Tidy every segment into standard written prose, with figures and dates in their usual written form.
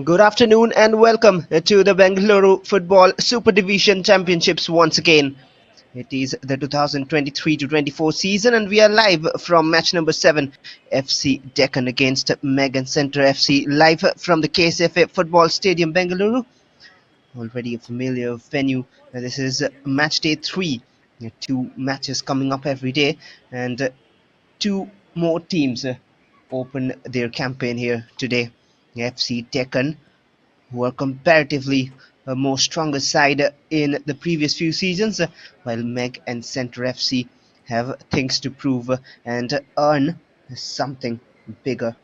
Good afternoon and welcome to the Bangalore Football Super Division Championships once again. It is the 2023-24 season and we are live from match number 7, FC Deccan against Megan Centre FC, live from the KSFA Football Stadium, Bangalore. Already a familiar venue. This is match day 3. 2 matches coming up every day and 2 more teams open their campaign here today. FC Deccan, who are comparatively a more stronger side in the previous few seasons, while Meg and Centre FC have things to prove and earn something bigger.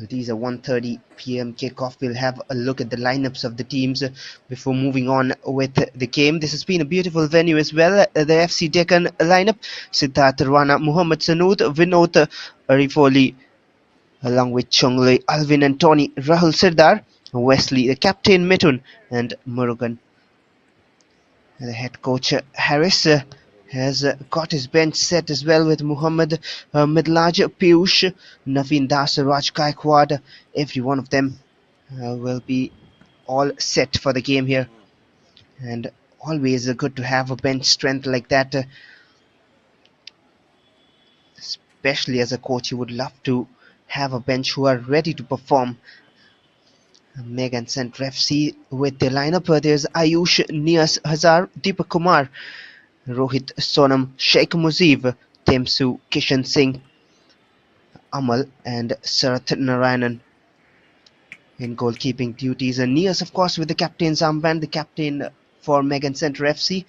It is a 1:30 p.m. kickoff. We'll have a look at the lineups of the teams before moving on with the game. This has been a beautiful venue as well. The FC Deccan lineup: Siddharth Rana, Muhammad Sanood, Vinod Arifoli, along with Chongle, Alvin and Tony, Rahul Sirdar, Wesley, the captain Mithun, and Murugan. The head coach Harris has got his bench set as well with Muhammad Midlaj, Piyush, Naveen Das, Raj Gaikwad. Every one of them will be all set for the game here. And always good to have a bench strength like that. Especially as a coach, you would love to have a bench who are ready to perform. Megan Centre FC with the lineup. There's Ayush, Nias Hazar, Deepak Kumar, Rohit Sonam, Sheikh Muzib, Temsu, Kishan Singh, Amal and Sarath Narayanan in goalkeeping duties. And Nias, of course, with the captain's armband, the captain for Megan Centre FC.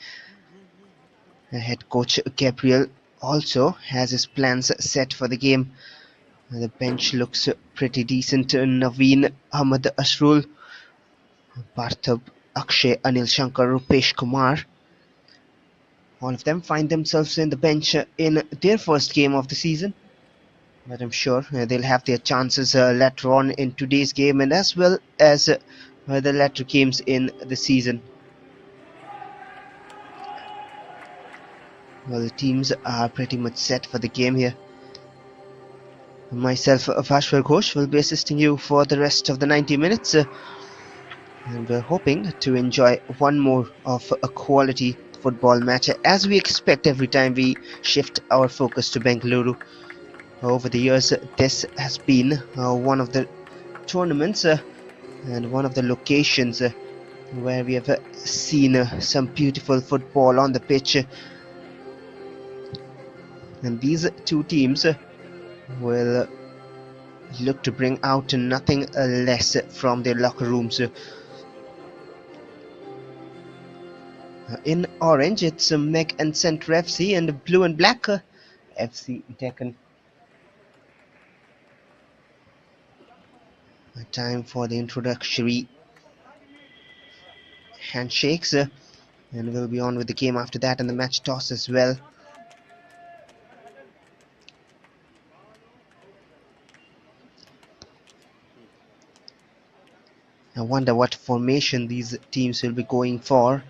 Head coach Gabriel also has his plans set for the game. The bench looks pretty decent. Naveen, Ahmad Asrul, Parthabh, Akshay, Anil Shankar, Rupesh Kumar. All of them find themselves in the bench in their first game of the season. But I'm sure they'll have their chances later on in today's game and as well as the latter games in the season. Well, the teams are pretty much set for the game here. Myself, Vashwar Ghosh, will be assisting you for the rest of the 90 minutes. And we're hoping to enjoy one more of a quality football match, as we expect every time we shift our focus to Bengaluru. Over the years, this has been one of the tournaments and one of the locations where we have seen some beautiful football on the pitch. And these two teams will look to bring out nothing less from their locker rooms. In orange, it's Meg and Centre FC, and blue and black, FC Deccan. Time for the introductory handshakes, and we'll be on with the game after that, and the match toss as well. I wonder what formation these teams will be going for.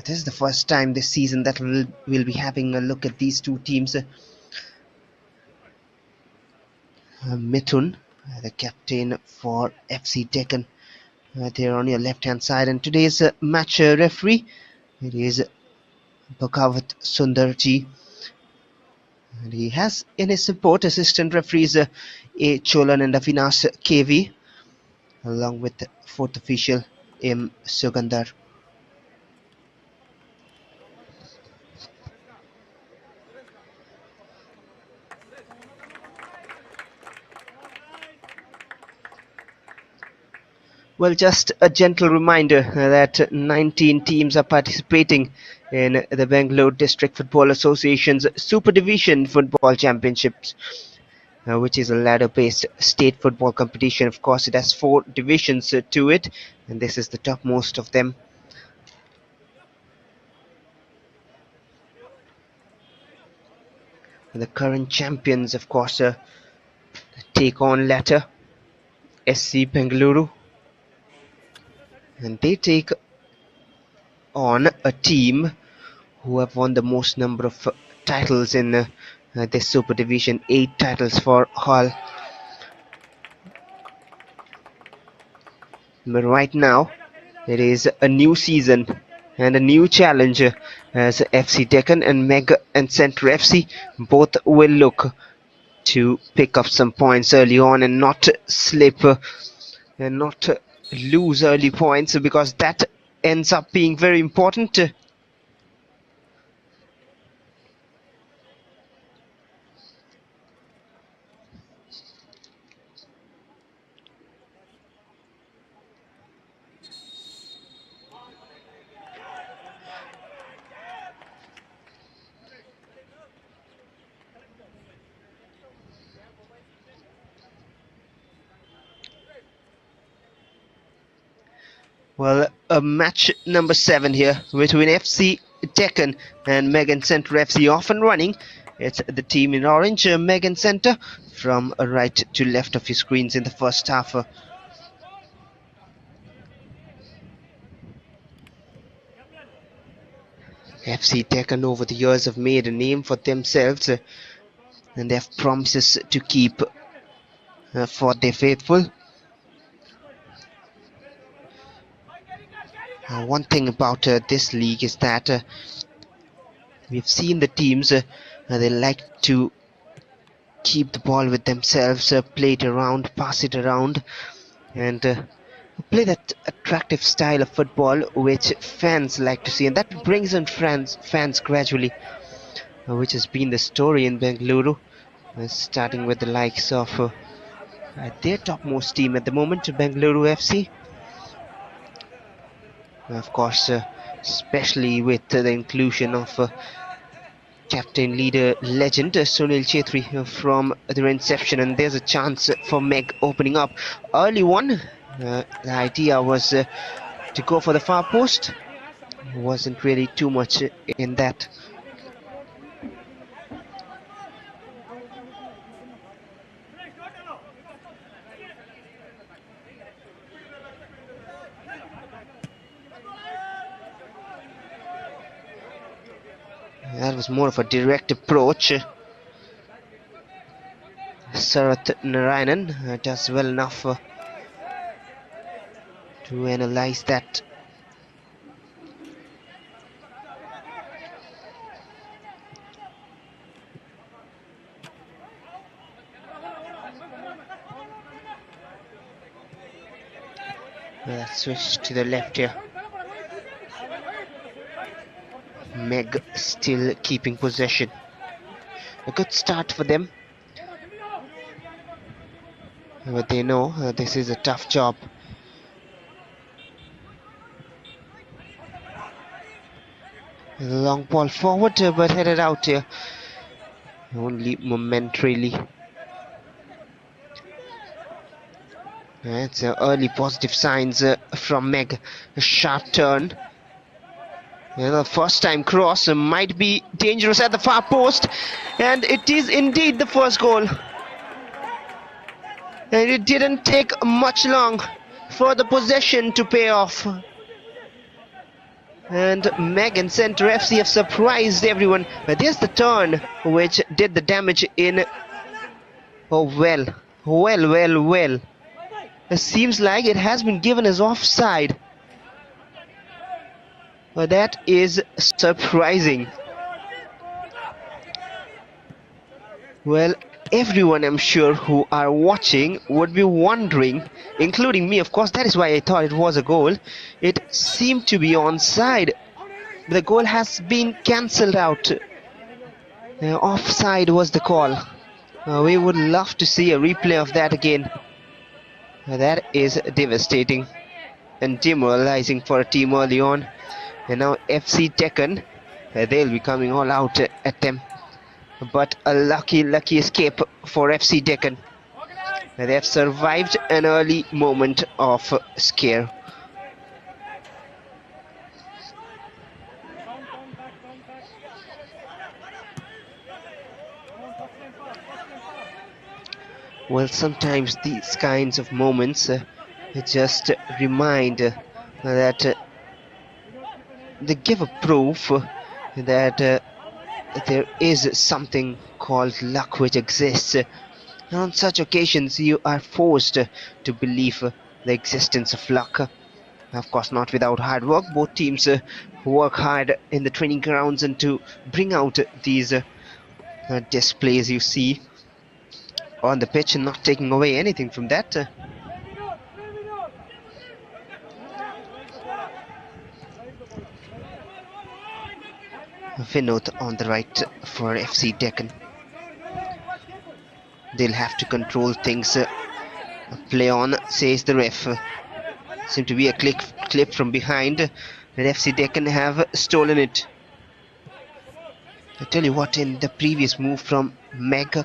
This is the first time this season that we'll be having a look at these two teams. Mithun, the captain for FC Deccan, there on your left hand side, and today's match referee, it is Bhagavat Sundarji, and he has in his support assistant referees A. Cholan and Avinash KV, along with fourth official M. Sugandhar. Well, just a gentle reminder that 19 teams are participating in the Bangalore District Football Association's Super Division Football Championships, which is a ladder-based state football competition. Of course, it has 4 divisions to it, and this is the topmost of them. The current champions, of course, take on latter SC Bengaluru, and they take on a team who have won the most number of titles in this Super Division, 8 titles for Hall. But right now, it is a new season and a new challenge as FC Deccan and Mega and Centre FC both will look to pick up some points early on and not slip and not lose early points, because that ends up being very important. Well, match number 7 here between FC Deccan and Megan Centre FC off and running. It's the team in orange, Megan Centre, from right to left of your screens in the first half. FC Deccan over the years have made a name for themselves and they have promises to keep for their faithful. One thing about this league is that we've seen the teams, they like to keep the ball with themselves, play it around, pass it around, and play that attractive style of football which fans like to see, and that brings in fans gradually, which has been the story in Bangalore, starting with the likes of their topmost team at the moment, Bangalore FC. Of course, especially with the inclusion of captain, leader, legend Sunil Chetri from their inception, and there's a chance for Meg opening up. Early one, the idea was to go for the far post. Wasn't really too much in that. That was more of a direct approach. Sarath Narayanan does well enough to analyze that. Switch to the left here. Meg still keeping possession. A good start for them, but they know this is a tough job. A long ball forward, but headed out here only momentarily. It's early positive signs from Meg. A sharp turn. The first time cross might be dangerous at the far post, and it is indeed the first goal. And it didn't take much long for the possession to pay off. And Meg and Centre FC have surprised everyone. But there's the turn which did the damage in. Oh, well. It seems like it has been given as offside. Well, that is surprising. Well, everyone, I'm sure, who are watching would be wondering, including me, of course. That is why I thought it was a goal. It seemed to be onside. The goal has been cancelled out. Offside was the call. We would love to see a replay of that again. That is devastating and demoralizing for a team early on. And now FC Deccan, they'll be coming all out at them. But a lucky escape for FC Deccan. They have survived an early moment of scare. Well, sometimes these kinds of moments just remind that they give a proof that there is something called luck which exists. On such occasions you are forced to believe the existence of luck. Of course, not without hard work. Both teams work hard in the training grounds and to bring out these displays you see on the pitch, and not taking away anything from that. Vinod on the right for FC Deccan. They'll have to control things. Play on, says the ref. Seem to be a clip from behind, and FC Deccan have stolen it. I tell you what, in the previous move from Meg,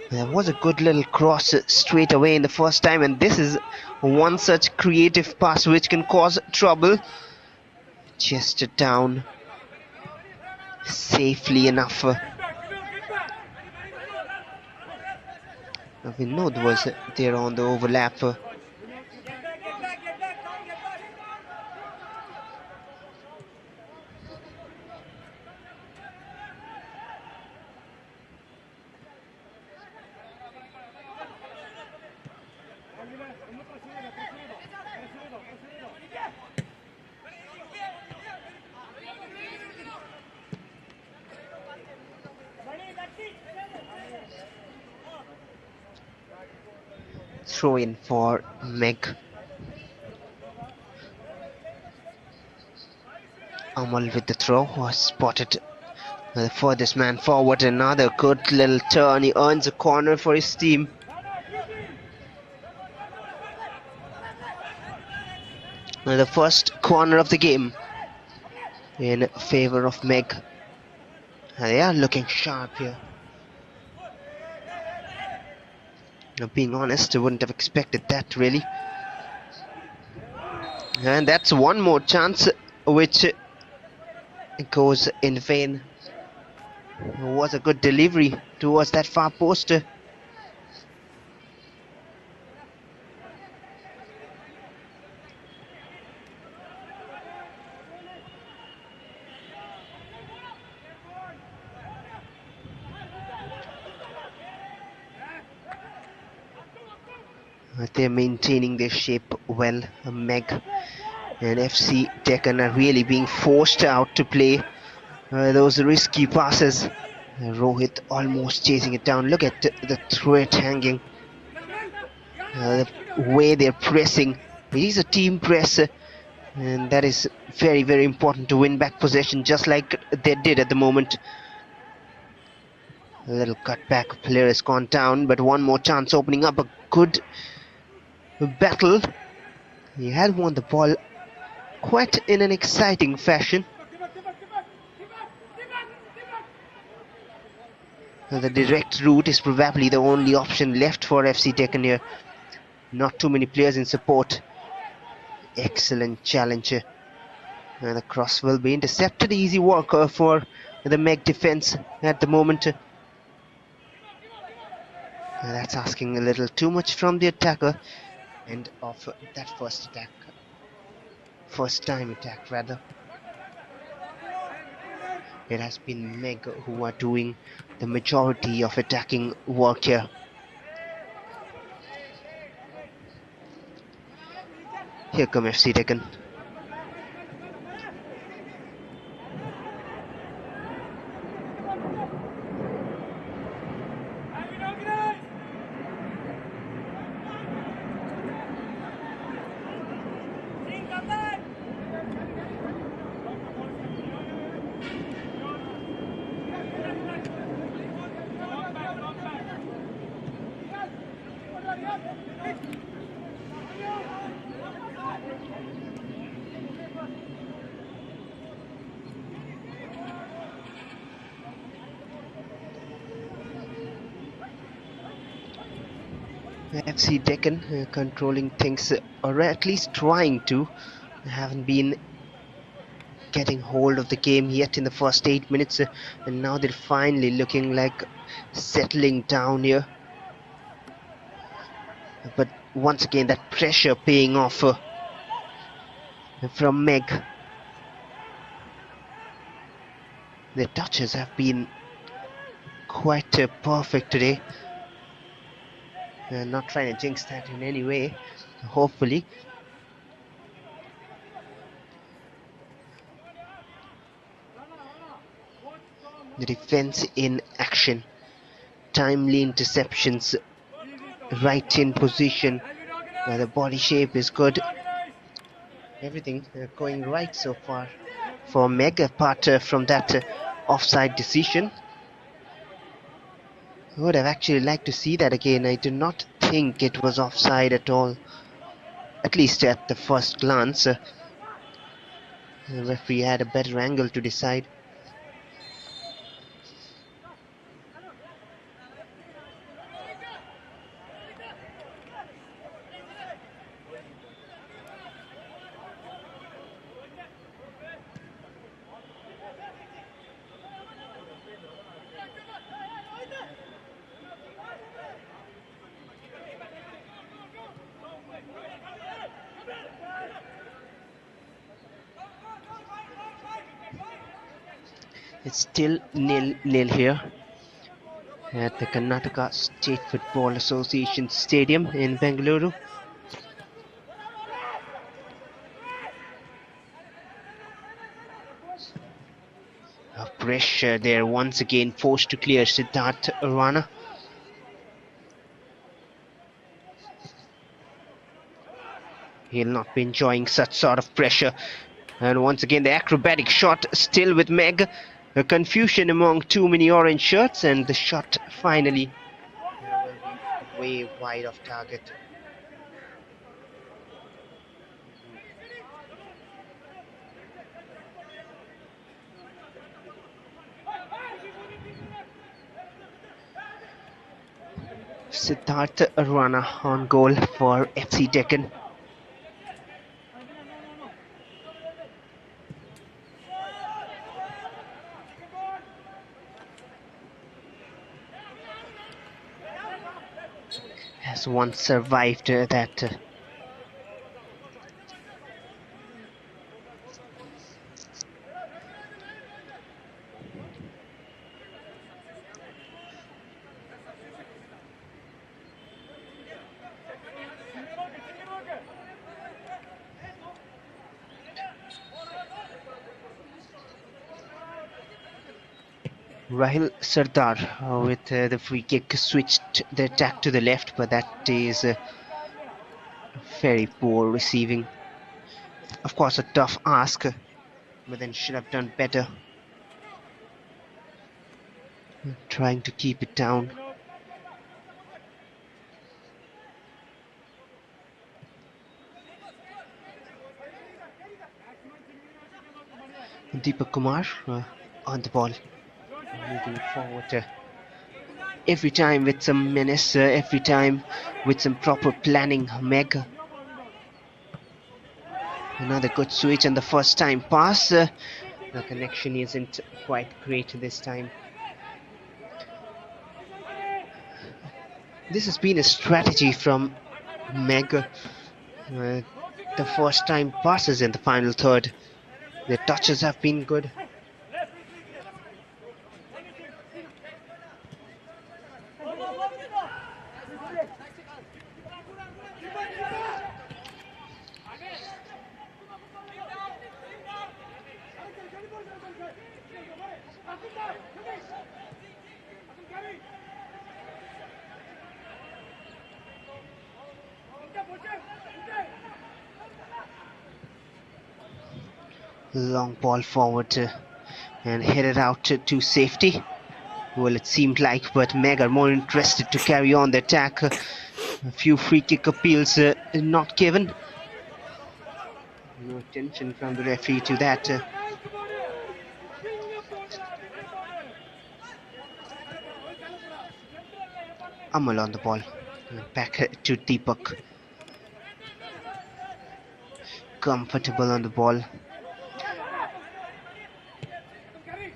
there was a good little cross straight away in the first time, and this is one such creative pass which can cause trouble. Chested down safely enough. Vinod was there on the overlap. Throw in for Meg. Amal with the throw was spotted. The furthest man forward, another good little turn. He earns a corner for his team. The first corner of the game in favor of Meg. They are looking sharp here. Now, being honest, I wouldn't have expected that really. And that's one more chance which goes in vain. It was a good delivery towards that far post. They're maintaining their shape well. Meg and FC Deccan are really being forced out to play those risky passes. Rohit almost chasing it down. Look at the threat hanging. The way they're pressing. It is a team press, and that is very, very important to win back possession, just like they did at the moment. A little cutback, player has gone down, but one more chance opening up. A good battle. He had won the ball quite in an exciting fashion. The direct route is probably the only option left for FC Deccan here. Not too many players in support. Excellent challenge. And the cross will be intercepted. Easy work for the Meg defense at the moment. That's asking a little too much from the attacker. End of that first attack. First time attack rather. It has been Meg who are doing the majority of attacking work here. Here come FC Deccan. FC Deccan controlling things, or at least trying to. Haven't been getting hold of the game yet in the first 8 minutes, and now they're finally looking like settling down here. But once again, that pressure paying off from Meg. The touches have been quite perfect today. Not trying to jinx that in any way, hopefully, The defense in action. Timely interceptions. Right in position. The body shape is good. Everything going right so far for Meg, apart from that offside decision. I would have actually liked to see that again. I do not think it was offside at all, at least at the first glance. The referee had a better angle to decide. It's still 0-0 here at the Karnataka State Football Association Stadium in Bangalore. Pressure there once again, forced to clear Siddharth Rana. He'll not be enjoying such sort of pressure. And once again the acrobatic shot still with Meg. A confusion among too many orange shirts, and the shot finally will be way wide of target. Siddharth Rana on goal for FC Deccan. Has once survived that Rahil Sardar with the free kick switched the attack to the left, but that is very poor receiving. Of course, a tough ask, but then should have done better. Trying to keep it down. Deepak Kumar on the ball, moving forward. Every time with some menace, every time with some proper planning. Meg. Another good switch, and the first time pass. The connection isn't quite great this time. This has been a strategy from Meg. The first time passes in the final third. The touches have been good. Long ball forward and headed out to safety. Well, it seemed like, but Meg are more interested to carry on the attack. A few free kick appeals not given. No attention from the referee to that. Amal on the ball. Back to Deepak. Comfortable on the ball.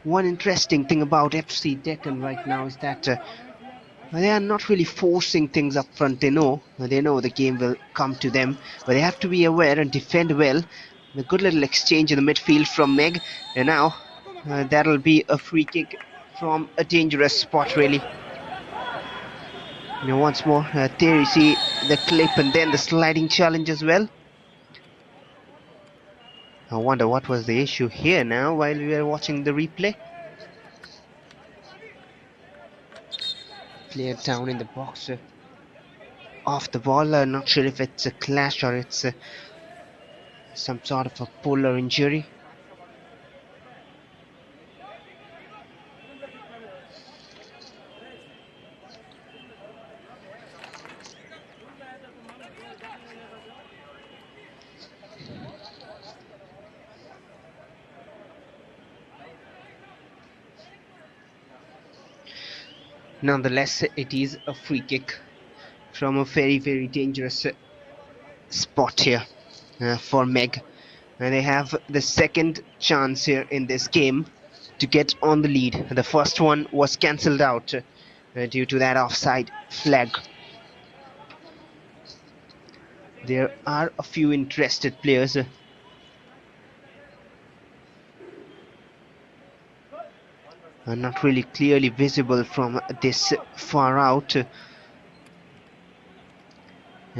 One interesting thing about FC Deccan right now is that they are not really forcing things up front. They know the game will come to them, but they have to be aware and defend well. A good little exchange in the midfield from Meg, and now that'll be a free kick from a dangerous spot, really. Once more, there you see the clip and then the sliding challenge as well. I wonder what was the issue here now while we were watching the replay. player down in the box, off the ball. Not sure if it's a clash or it's some sort of a pull or injury. Nonetheless, it is a free kick from a very dangerous spot here for Meg. And they have the second chance here in this game to get on the lead. The first one was cancelled out due to that offside flag. There are a few interested players. Not really clearly visible from this far out. And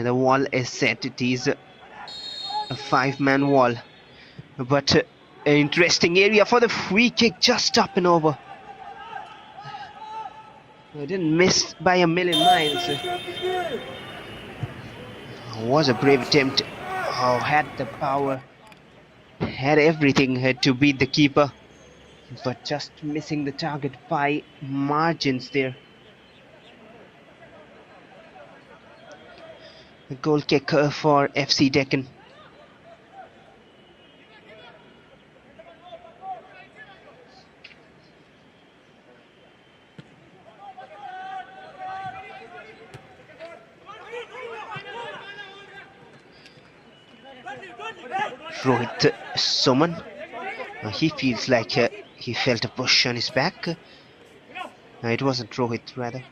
the wall is set. It is a 5-man wall. But an interesting area for the free kick, just up and over. I didn't miss by a million miles. Was a brave attempt. Oh, had the power, had everything, had to beat the keeper, but just missing the target by margins there. A goal kick for FC Deccan. Rohit Soman. He feels like he felt a push on his back. It wasn't Rohit, rather.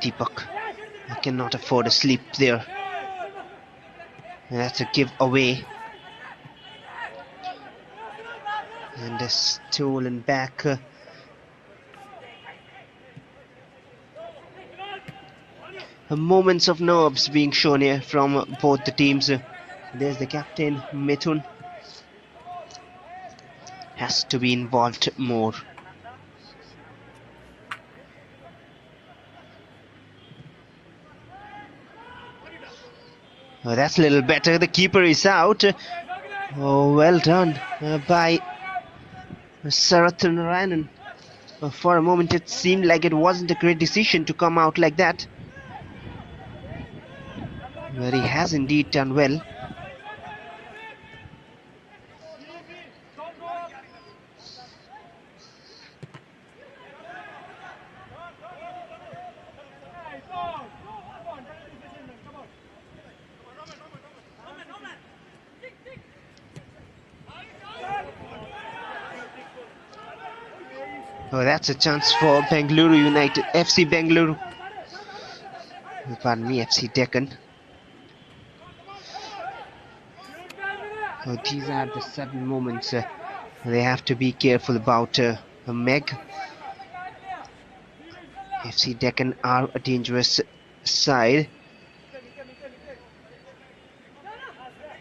Deepak. I cannot afford a sleep there. That's a giveaway. And a stolen back. Moments of nerves being shown here from both the teams. There's the captain, Mithun. Has to be involved more. Oh, that's a little better. The keeper is out. Oh, well done by Sarath. For a moment it seemed like it wasn't a great decision to come out like that. But he has indeed done well. Oh, that's a chance for Bangalore United, FC Bangalore. Pardon me, FC Deccan. Oh, these are the sudden moments they have to be careful about. Meg. FC Deccan are a dangerous side.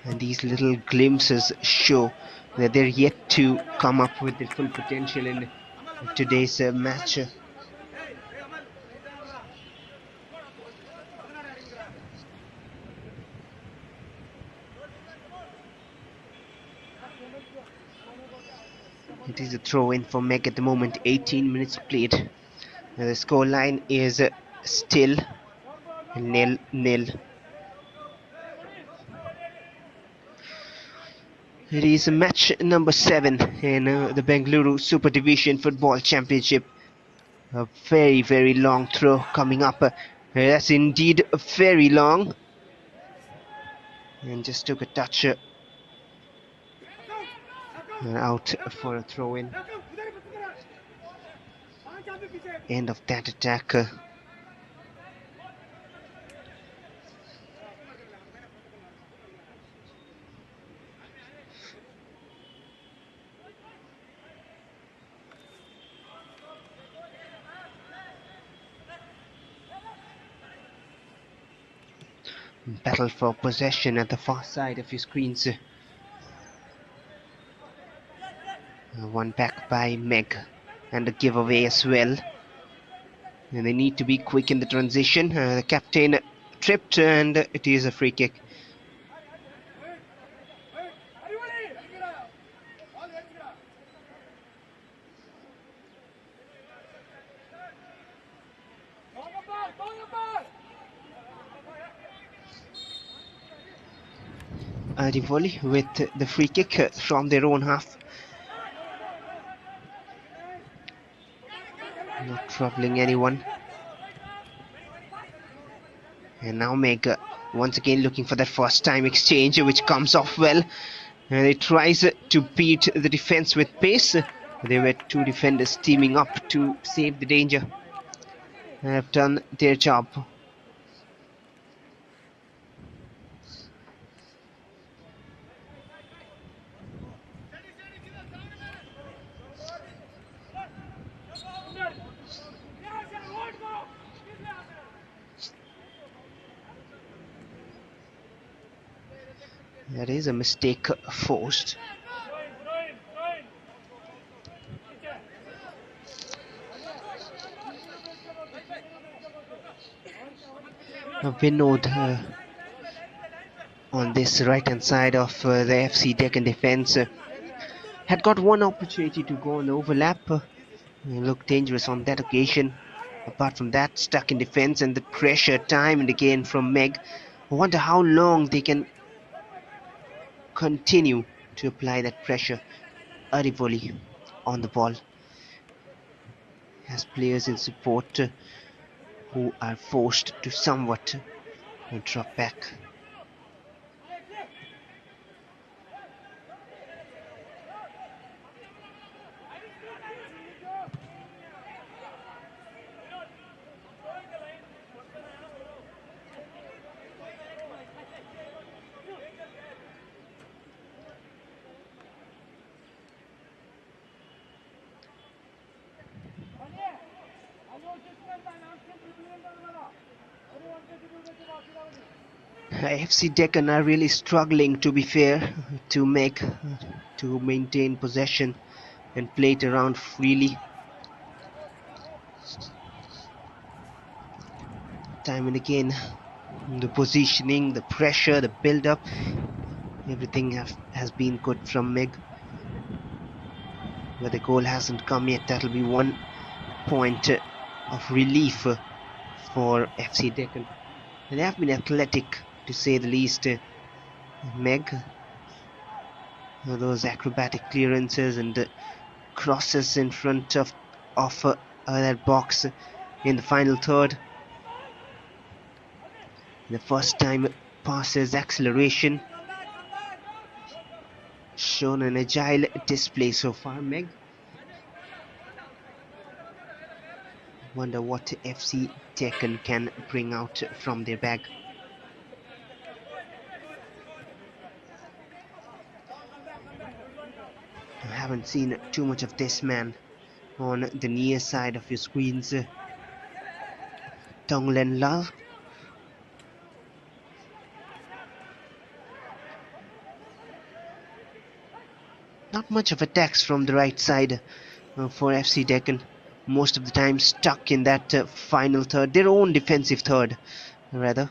And these little glimpses show that they're yet to come up with their full potential in today's match. It is a throw-in for Meg at the moment. 18 minutes played. The score line is still 0-0. It is match number 7 in the Bangalore Super Division Football Championship. A very long throw coming up. That's indeed very long. And just took a touch out for a throw-in. End of that attack. Battle for possession at the far side of your screens. One back by Meg, and a giveaway as well. And they need to be quick in the transition. The captain tripped, and it is a free kick. Rivoli with the free kick from their own half. Not troubling anyone. And now Meg once again looking for that first time exchange, which comes off well. And it tries to beat the defense with pace. There were two defenders teaming up to save the danger. They have done their job. That is a mistake forced. Vinod on this right hand side of the FC Deccan defense had got one opportunity to go on overlap. Looked dangerous on that occasion. Apart from that, stuck in defense, and the pressure time and again from Meg. I wonder how long they can continue to apply that pressure. Arivoli on the ball. Has players in support who are forced to somewhat drop back. FC Deccan are really struggling, to be fair, to maintain possession and play it around freely. Time and again, the positioning, the pressure, the build-up, everything has been good from Meg. But the goal hasn't come yet. That'll be 1 point of relief for FC Deccan. They have been athletic, to say the least. Meg, those acrobatic clearances and crosses in front of that box in the final third. The first time passes, acceleration, shown an agile display so far. Meg, wonder what FC Deccan can bring out from their bag. I haven't seen too much of this man on the near side of your screens. Tonglen Lal. Not much of attacks from the right side for FC Deccan. Most of the time stuck in that final third, their own defensive third, rather.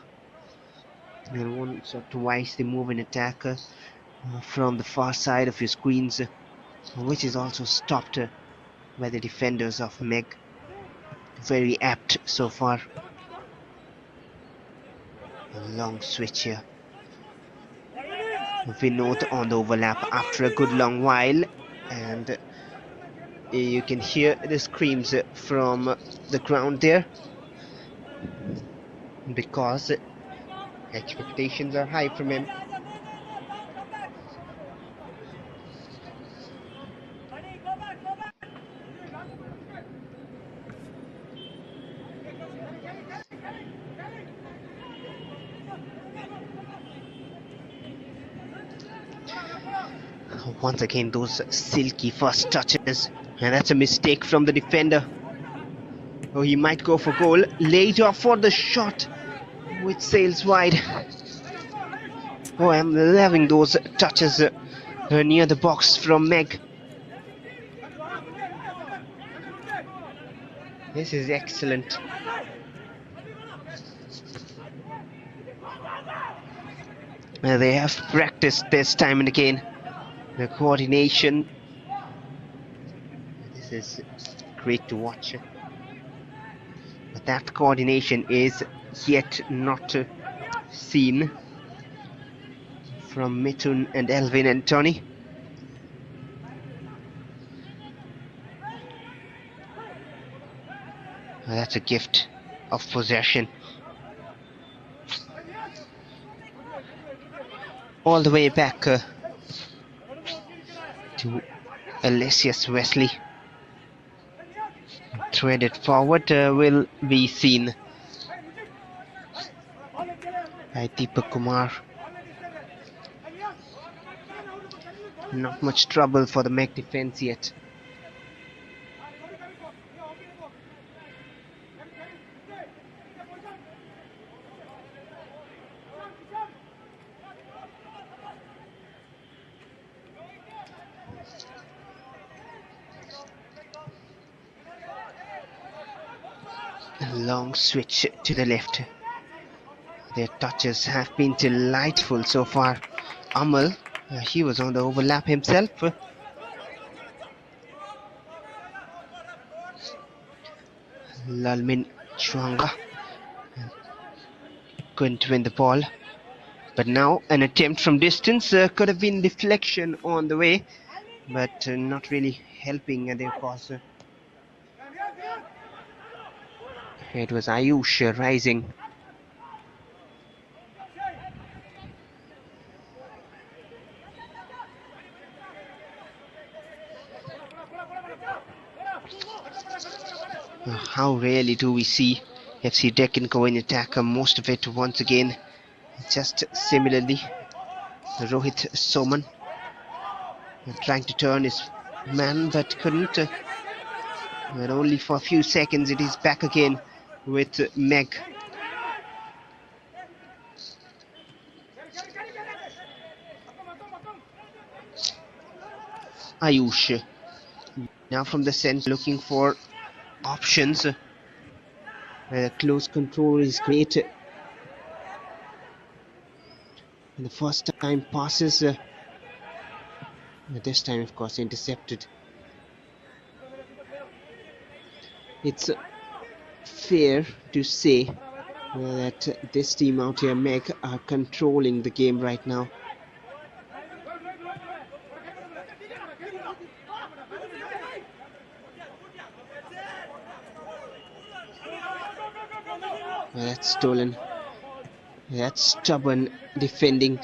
And once or twice they move in attack from the far side of your screens, which is also stopped by the defenders of Meg. Very apt so far. A long switch here. Vinod on the overlap after a good long while, and you can hear the screams from the ground there, because expectations are high from him. Once again, those silky first touches, and that's a mistake from the defender. Oh, he might go for goal. Later for the shot, which sails wide. Oh, I'm loving those touches near the box from Meg. This is excellent. They have practiced this time and again. The coordination. This is great to watch. But that coordination is yet not seen from Mithun and Elvin and Tony. That's a gift of possession. All the way back to Alessius Wesley. Threaded forward will be seen by Deepak Kumar. Not much trouble for the Meg defense yet. A long switch to the left. Their touches have been delightful so far. Amal, he was on the overlap himself. Lalmin Chuanga couldn't win the ball. But now an attempt from distance could have been deflection on the way, but not really helping their cause. It was Ayush rising. How rarely do we see FC Deccan go in attack? Most of it once again just similarly. Rohit Soman trying to turn his man but couldn't. And only for a few seconds it is back again with Meg. Ayush now from the centre looking for options. Close control is great. And the first time passes, this time of course intercepted. It's fair to say that this team out here, Meg, are controlling the game right now. That's stolen. That's stubborn defending.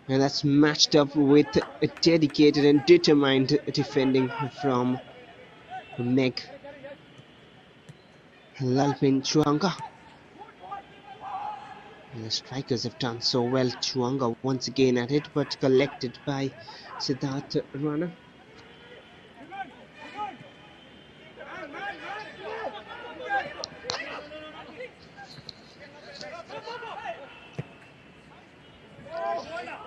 And that's matched up with a dedicated and determined defending from Meg. Lalmin Chuanga. And the strikers have done so well. Chuanga once again at it, but collected by Siddharth Rana.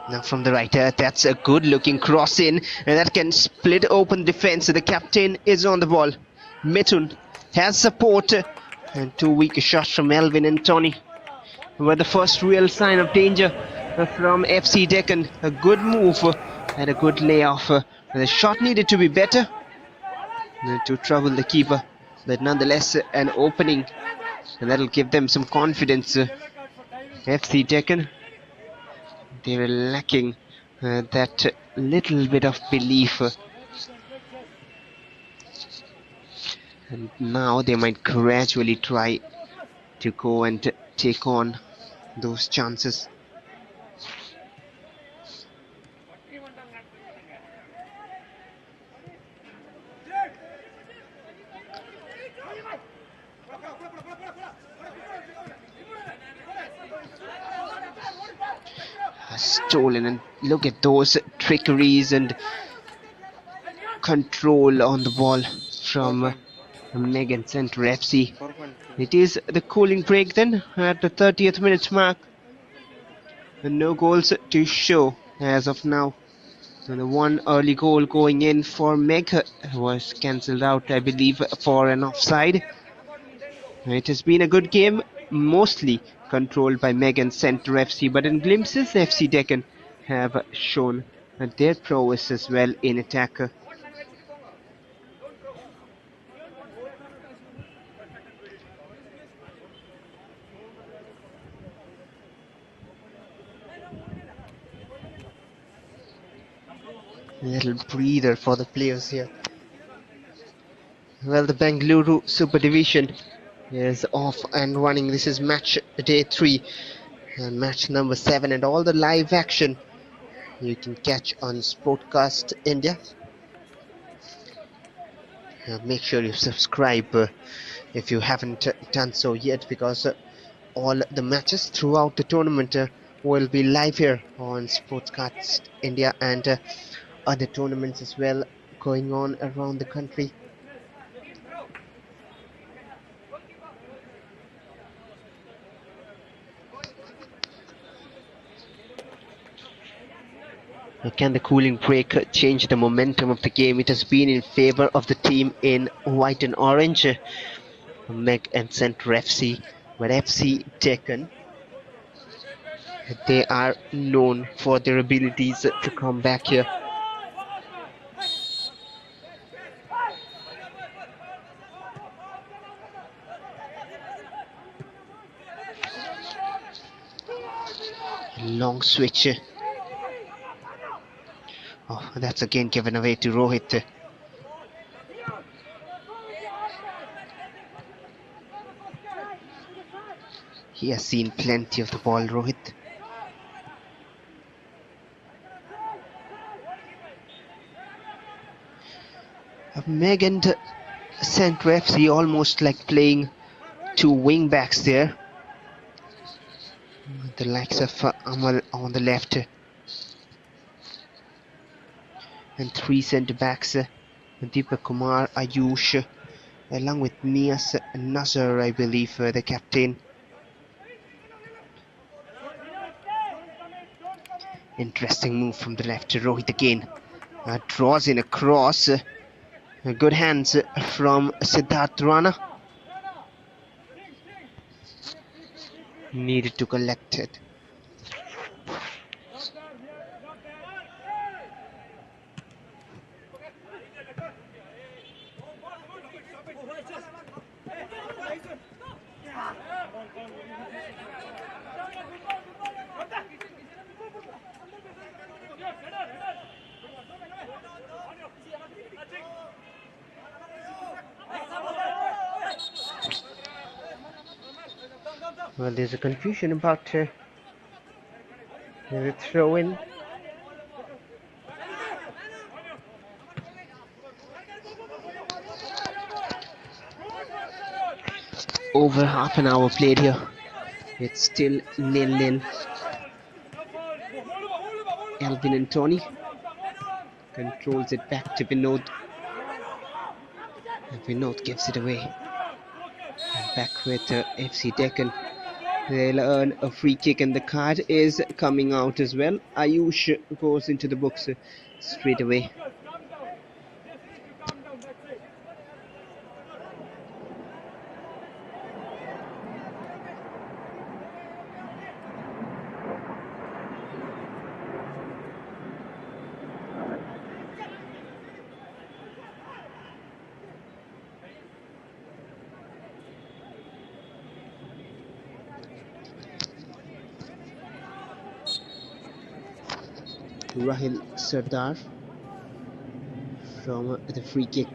Now from the right, that's a good looking cross in, and that can split open defense. The captain is on the ball. Mithun has support, and two weak shots from Elvin and Tony were the first real sign of danger from FC Deccan. A good move and a good layoff. The shot needed to be better to trouble the keeper, but nonetheless an opening, and that'll give them some confidence. FC Deccan, they're lacking that little bit of belief, and now they might gradually try to go and take on those chances. Stolen, and look at those trickeries and control on the ball from Megan Center FC. It is the cooling break then at the 30th minute mark, and no goals to show as of now. So the one early goal going in for Meg was cancelled out, I believe, for an offside. It has been a good game, mostly controlled by Meg and Centre FC, but in glimpses, FC Deccan have shown their prowess as well in attack. A little breather for the players here. Well, the Bangalore Super Division is off and running. This is match day 3 and match number 7, and all the live action you can catch on Sportcast India. Make sure you subscribe if you haven't done so yet, because all the matches throughout the tournament will be live here on Sportscast India, and other tournaments as well going on around the country. Can the cooling break change the momentum of the game? It has been in favor of the team in white and orange, Meg and Centre FC, but FC Deccan, they are known for their abilities to come back here. Long switch. Oh, that's again given away to Rohit. He has seen plenty of the ball, Rohit. Meg and Centre FC almost like playing two wing backs there. The likes of Amal on the left and three centre backs, Deepak Kumar, Ayush, along with Nias Nasser, I believe, the captain. Interesting move from the left to Rohit again. Draws in a cross. Good hands from Siddharth Rana. Needed to collect it. Well, there's a confusion about the throw in. Over half an hour played here. It's still 0-0. Alvin and Tony controls it back to Vinod. And Vinod gives it away. And back with FC Deccan. They'll earn a free kick, and the card is coming out as well. Ayush goes into the books straight away. Rahil Sardar from the free kick.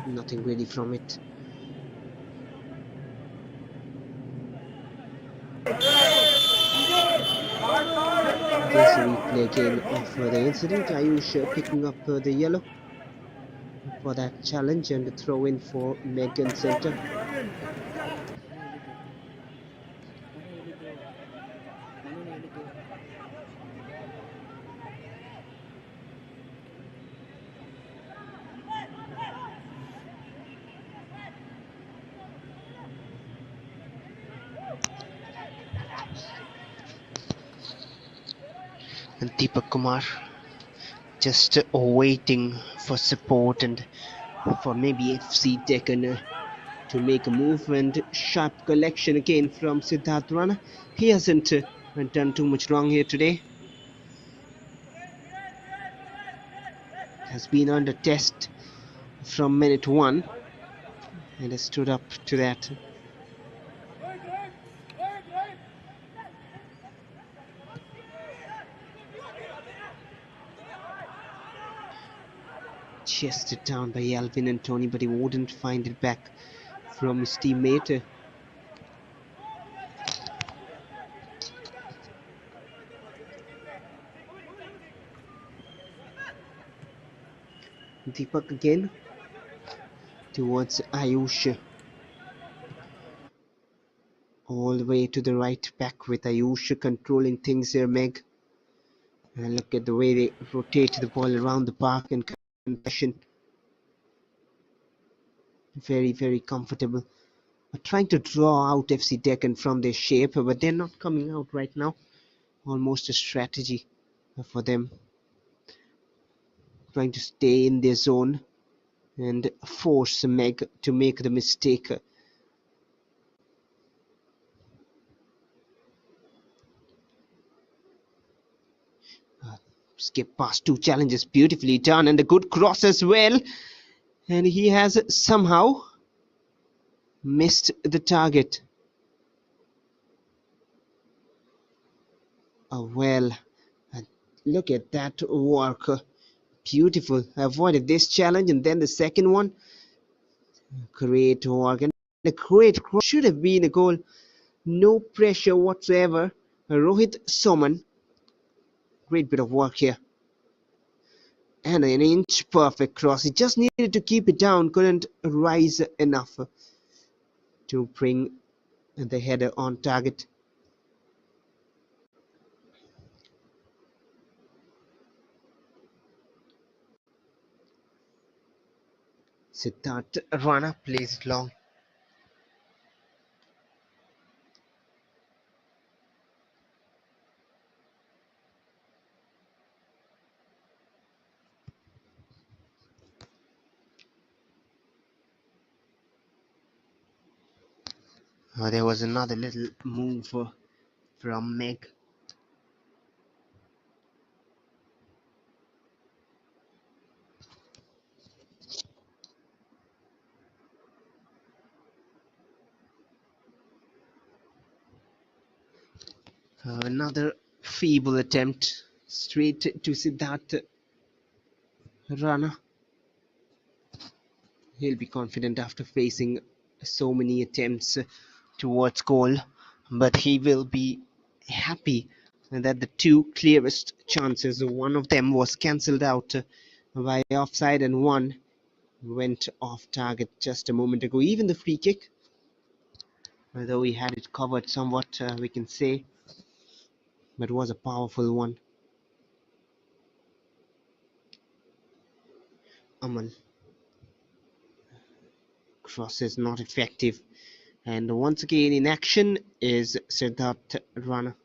Nothing really from it. There's a replay again of the incident. Ayush picking up the yellow for that challenge, and the throw in for Megan Center. And Deepak Kumar just waiting for support and for maybe FC Deccan to make a movement. Sharp collection again from Siddharth Rana. He hasn't done too much wrong here today. Has been under test from minute 1 and has stood up to that. Chested down by Alvin and Tony, but he wouldn't find it back from his teammate. Deepak again towards Ayush. All the way to the right back with Ayush controlling things here, Meg. And look at the way they rotate the ball around the park and confession. Very, very comfortable. Trying to draw out FC Deccan from their shape, but they're not coming out right now. Almost a strategy for them. Trying to stay in their zone and force Meg to make the mistake. Skip past two challenges, beautifully done, and a good cross as well. And he has somehow missed the target. Well, look at that work. Beautiful. Avoided this challenge, and then the second one. Great work, and a great cross. Should have been a goal. No pressure whatsoever. Rohit Soman. Great bit of work here. And an inch perfect cross. He just needed to keep it down. Couldn't rise enough to bring the header on target. Siddharth Rana plays it long. There was another little move from Meg. Another feeble attempt straight to Siddharth Rana. He'll be confident after facing so many attempts towards goal, but he will be happy that the two clearest chances, one of them was cancelled out by offside and one went off target just a moment ago. Even the free kick, though he had it covered somewhat, we can say, but it was a powerful one. Amal. Cross is not effective, and once again in action is Siddharth Rana.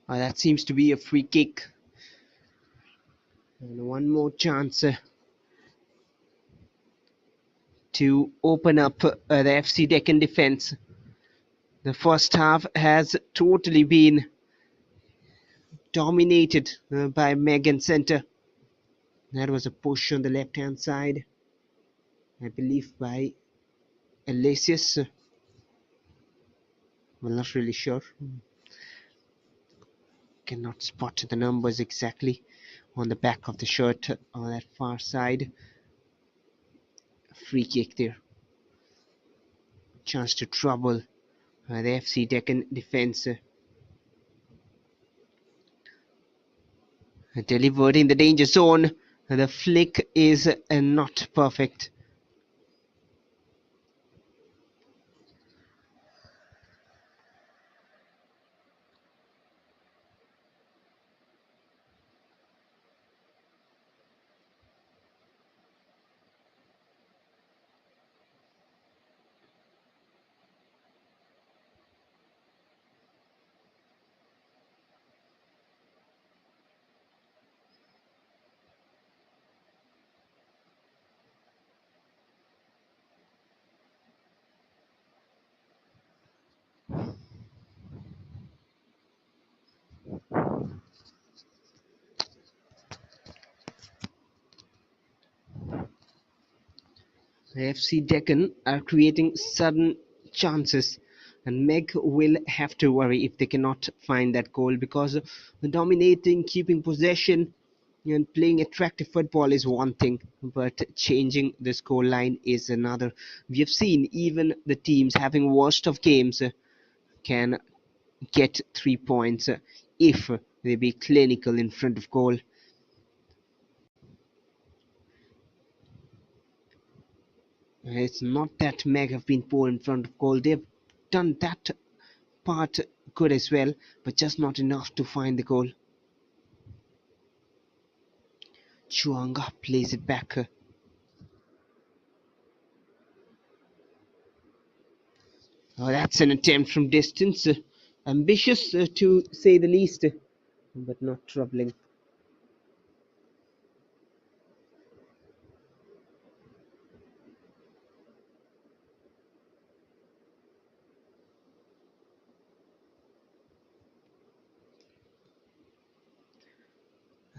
That seems to be a free kick. And one more chance to open up the FC Deccan defense. The first half has totally been dominated by Megan Center. That was a push on the left hand side, I believe by Alesius. Well, not really sure. Cannot spot the numbers exactly on the back of the shirt on that far side. Free kick there. Chance to trouble the FC Deccan defense. Delivered in the danger zone. The flick is not perfect. FC Deccan are creating sudden chances, and Meg will have to worry if they cannot find that goal, because dominating, keeping possession, and playing attractive football is one thing, but changing the score line is another. We have seen even the teams having worst of games can get 3 points if they be clinical in front of goal. It's not that Meg have been poor in front of goal. They've done that part good as well, but just not enough to find the goal. Chuanga plays it back. That's an attempt from distance. Ambitious to say the least, but not troubling.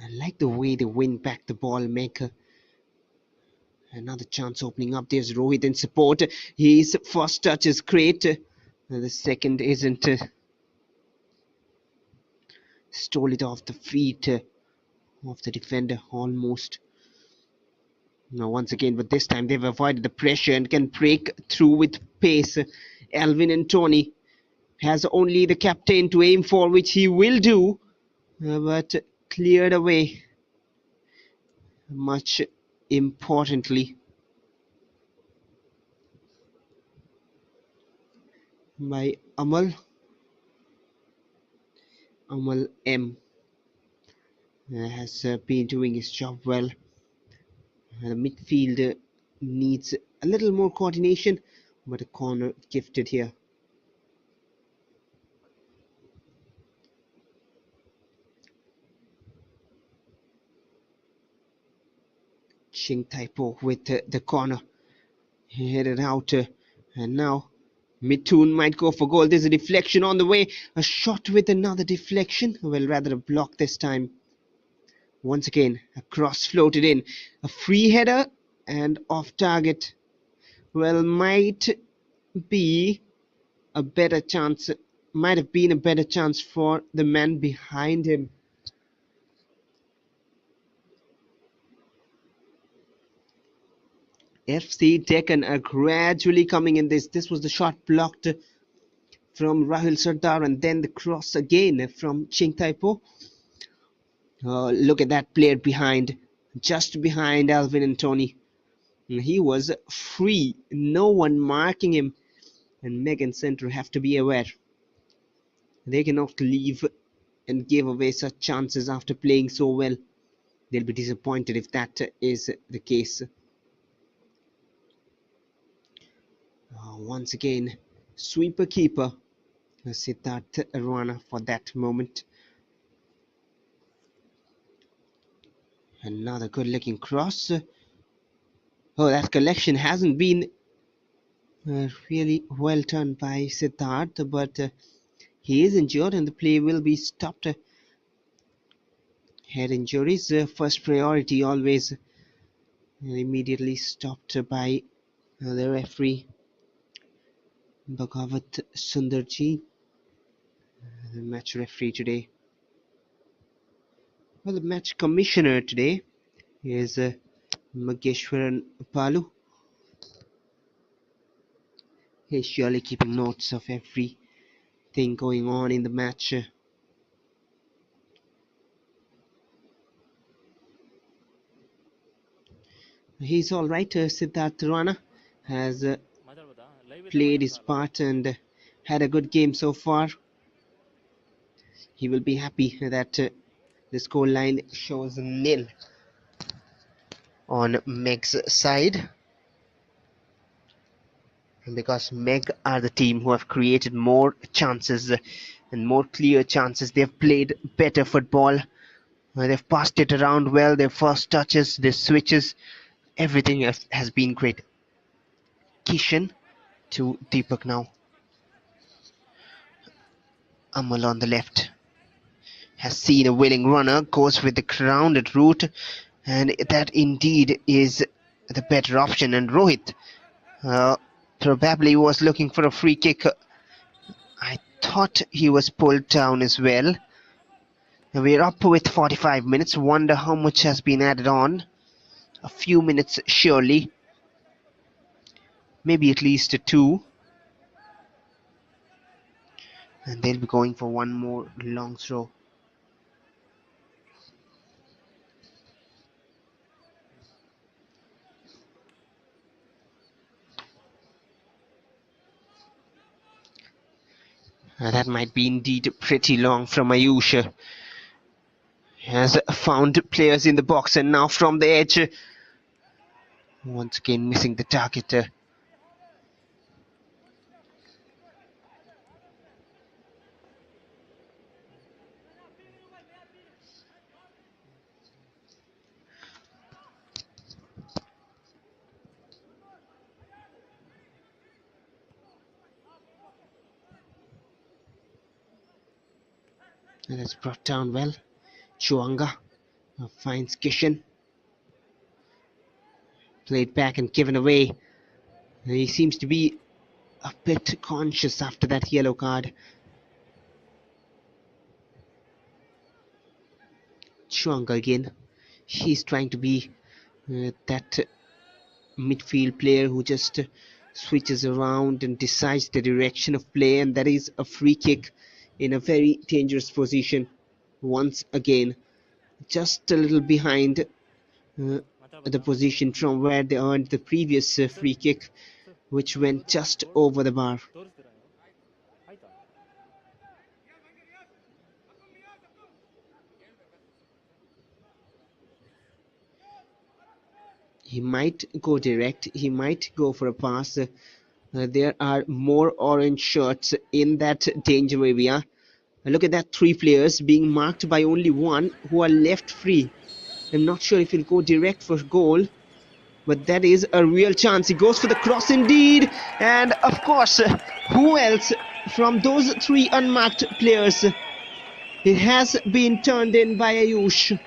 I like the way they win back the ball, Maker. Another chance opening up. There's Rohit in support. His first touch is great. The second isn't. Stole it off the feet of the defender almost. Now once again, but this time they've avoided the pressure and can break through with pace. Alvin and Tony has only the captain to aim for, which he will do, but cleared away much importantly by Amal M. Has been doing his job well. The midfield needs a little more coordination, but a corner gifted here. Ching Taipo with the corner headed out, and now Mithun might go for goal. There's a deflection on the way, a shot with another deflection, well, rather a block this time. Once again, a cross floated in, a free header and off target. Well, might be a better chance, might have been a better chance for the man behind him. FC Deccan are gradually coming in this. This was the shot blocked from Rahul Sardar, and then the cross again from Ching Taipo. Look at that player behind, just behind Alvin and Tony. He was free, no one marking him, and Megan Center have to be aware. They cannot leave and give away such chances after playing so well. They'll be disappointed if that is the case. Once again, sweeper keeper Siddharth Rana for that moment. Another good looking cross. Oh, that collection hasn't been really well done by Siddharth, but he is injured and the play will be stopped. Head injuries, first priority always, immediately stopped by the referee Bhagavat Sundarji, the match referee today. Well, the match commissioner today is Mageshwaran Palu. He's surely keeping notes of everything going on in the match. He's alright. Siddharth Rana has played his part and had a good game so far. He will be happy that the score line shows nil on Meg's side, because Meg are the team who have created more chances and more clear chances. They've played better football. They've passed it around well. Their first touches, their switches, everything has been great. Kishan to Deepak now. Amal on the left has seen a willing runner, goes with the grounded route, and that indeed is the better option, and Rohit probably was looking for a free kick. I thought he was pulled down as well. We're up with 45 minutes. Wonder how much has been added on. A few minutes surely. Maybe at least two. And they'll be going for one more long throw. That might be indeed pretty long from Ayush. Has found players in the box, and now from the edge. Once again missing the target. That's brought down well. Chuanga finds Kishan. Played back and given away. He seems to be a bit conscious after that yellow card. Chuanga again. He's trying to be that midfield player who just switches around and decides the direction of play, and that is a free kick in a very dangerous position. Once again, just a little behind the position from where they earned the previous free kick, which went just over the bar. He might go direct, he might go for a pass. There are more orange shirts in that danger area. Look at that, 3 players being marked by only one who are left free. I'm not sure if he'll go direct for goal, but that is a real chance. He goes for the cross indeed, and of course, who else from those 3 unmarked players? It has been turned in by Ayush.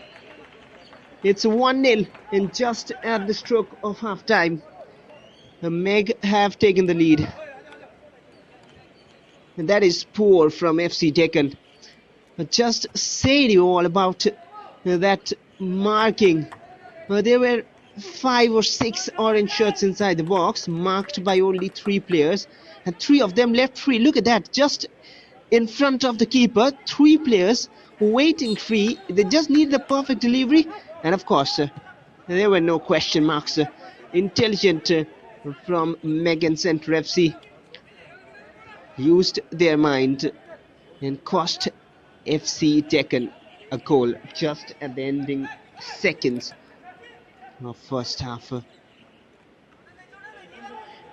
It's 1-0 and just at the stroke of half time. The Meg have taken the lead. And that is poor from FC Deccan. Just said you all about that marking. There were 5 or 6 orange shirts inside the box, marked by only 3 players, and 3 of them left free. Look at that, just in front of the keeper, 3 players waiting free. They just need the perfect delivery, and of course there were no question marks. Intelligent from Megan Center FC used their mind and cost FC Deccan a goal just at the ending seconds of first half.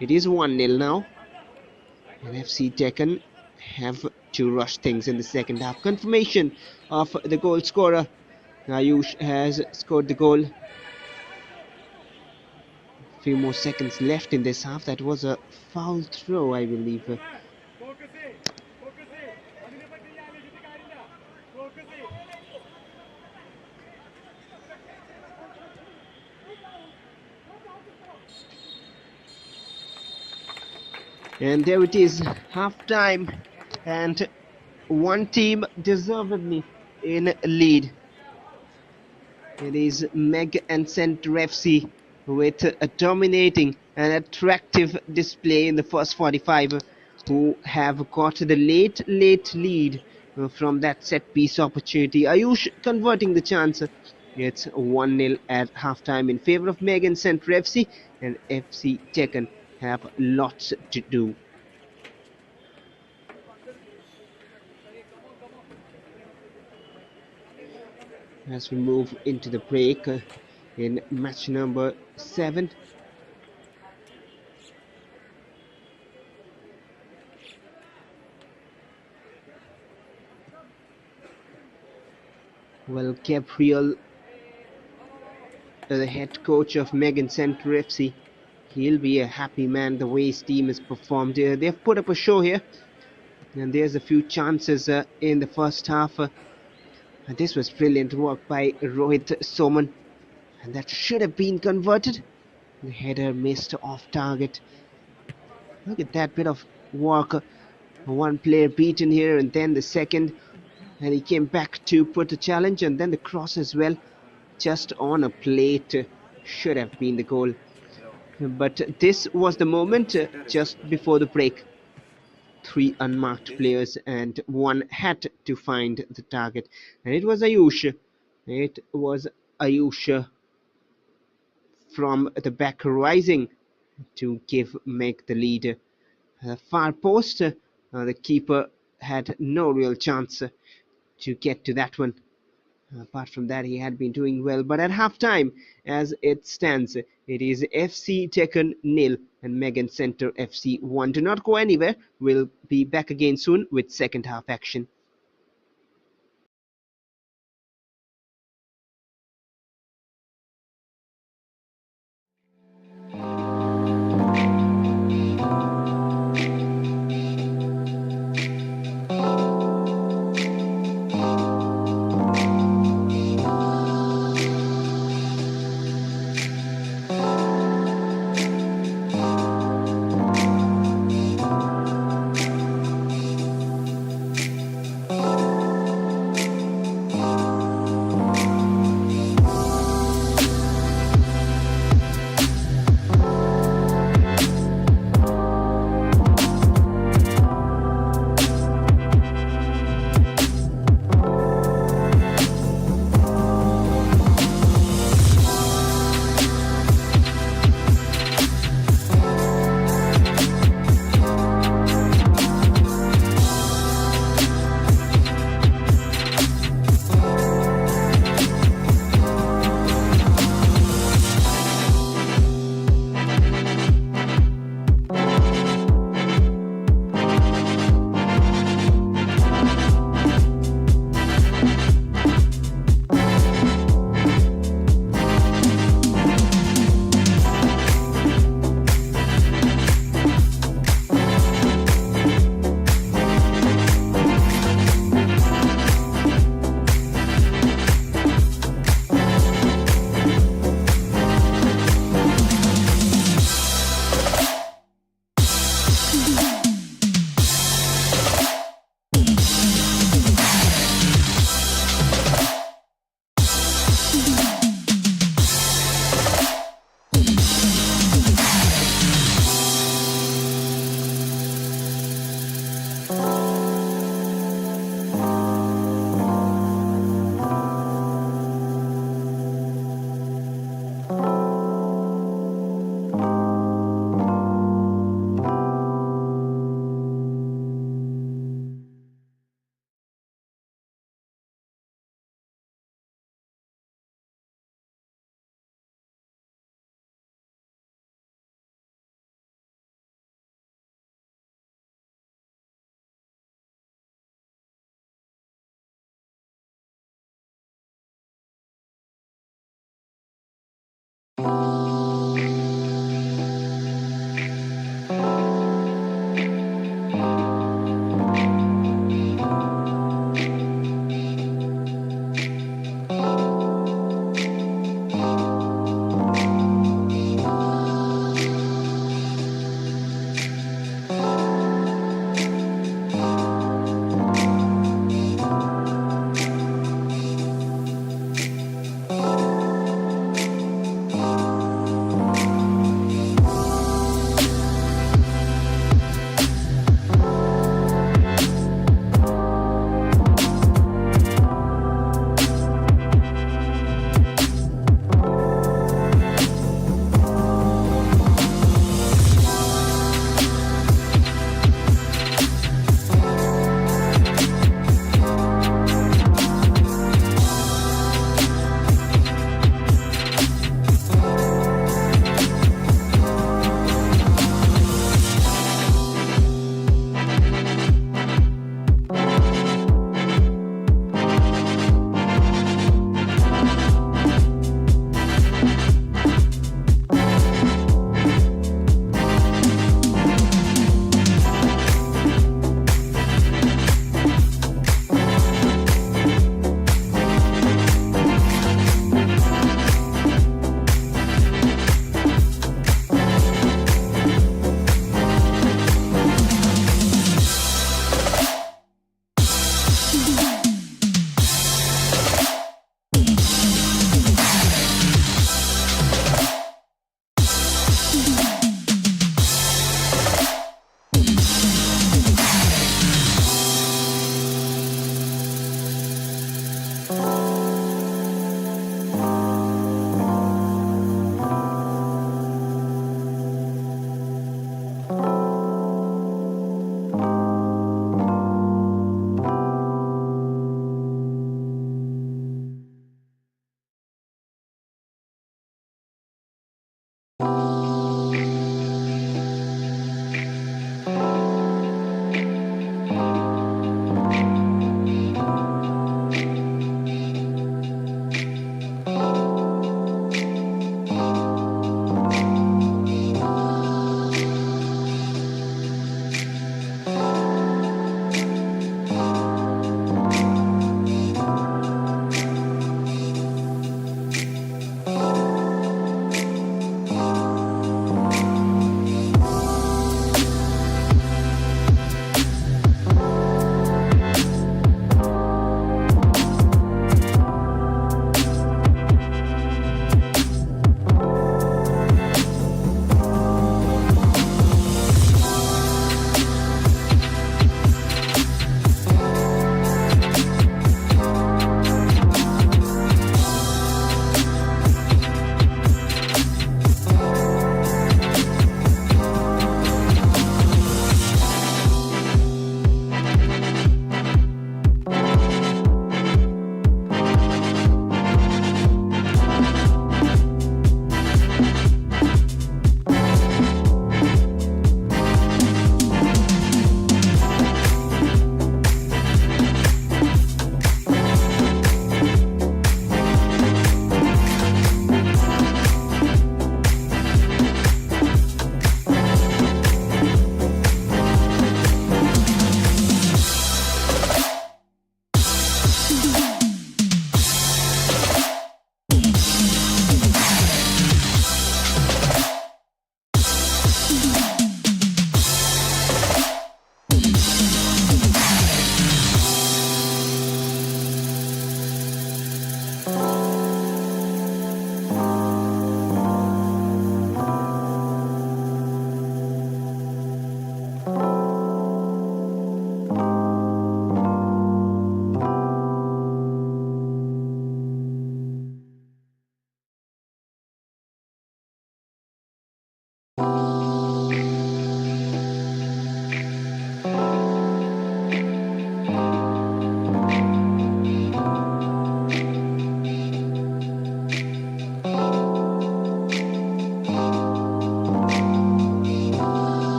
It is 1-0 now, and FC Deccan have to rush things in the second half. Confirmation of the goal scorer. Ayush has scored the goal. A few more seconds left in this half. That was a foul throw, I believe. And there it is, half time, and one team deservedly in lead. It is Meg and Center FC with a dominating and attractive display in the first 45, who have got the late lead from that set piece opportunity. Ayush converting the chance. It's 1-0 at halftime in favor of Meg and Center FC, and FC Deccan have lots to do. As we move into the break in match number 7. Well, Gabriel, the head coach of Megan Center FC, he'll be a happy man the way his team has performed. They've put up a show here, and there's a few chances in the first half. This was brilliant work by Rohit Soman, and that should have been converted. The header missed off target. Look at that bit of work. One player beaten here, and then the second, and he came back to put a challenge, and then the cross as well, just on a plate. Should have been the goal. But this was the moment just before the break. Three unmarked players, and one had to find the target, and it was Ayush. It was Ayush from the back rising to give Meg the lead. Far post, the keeper had no real chance to get to that one. Apart from that, he had been doing well. But at halftime, as it stands, it is FC Deccan nil and Megan Center FC 1. Do not go anywhere. We'll be back again soon with second half action.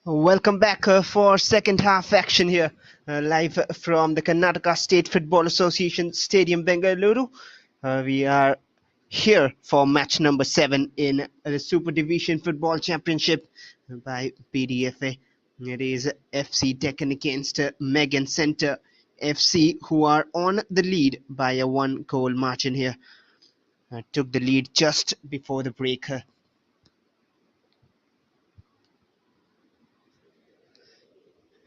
Welcome back for second half action here, live from the Karnataka State Football Association Stadium, Bengaluru. We are here for match number 7 in the Super Division Football Championship by Bdfa. It is FC Deccan against Megan Center FC, who are on the lead by a 1-goal margin here. Took the lead just before the break.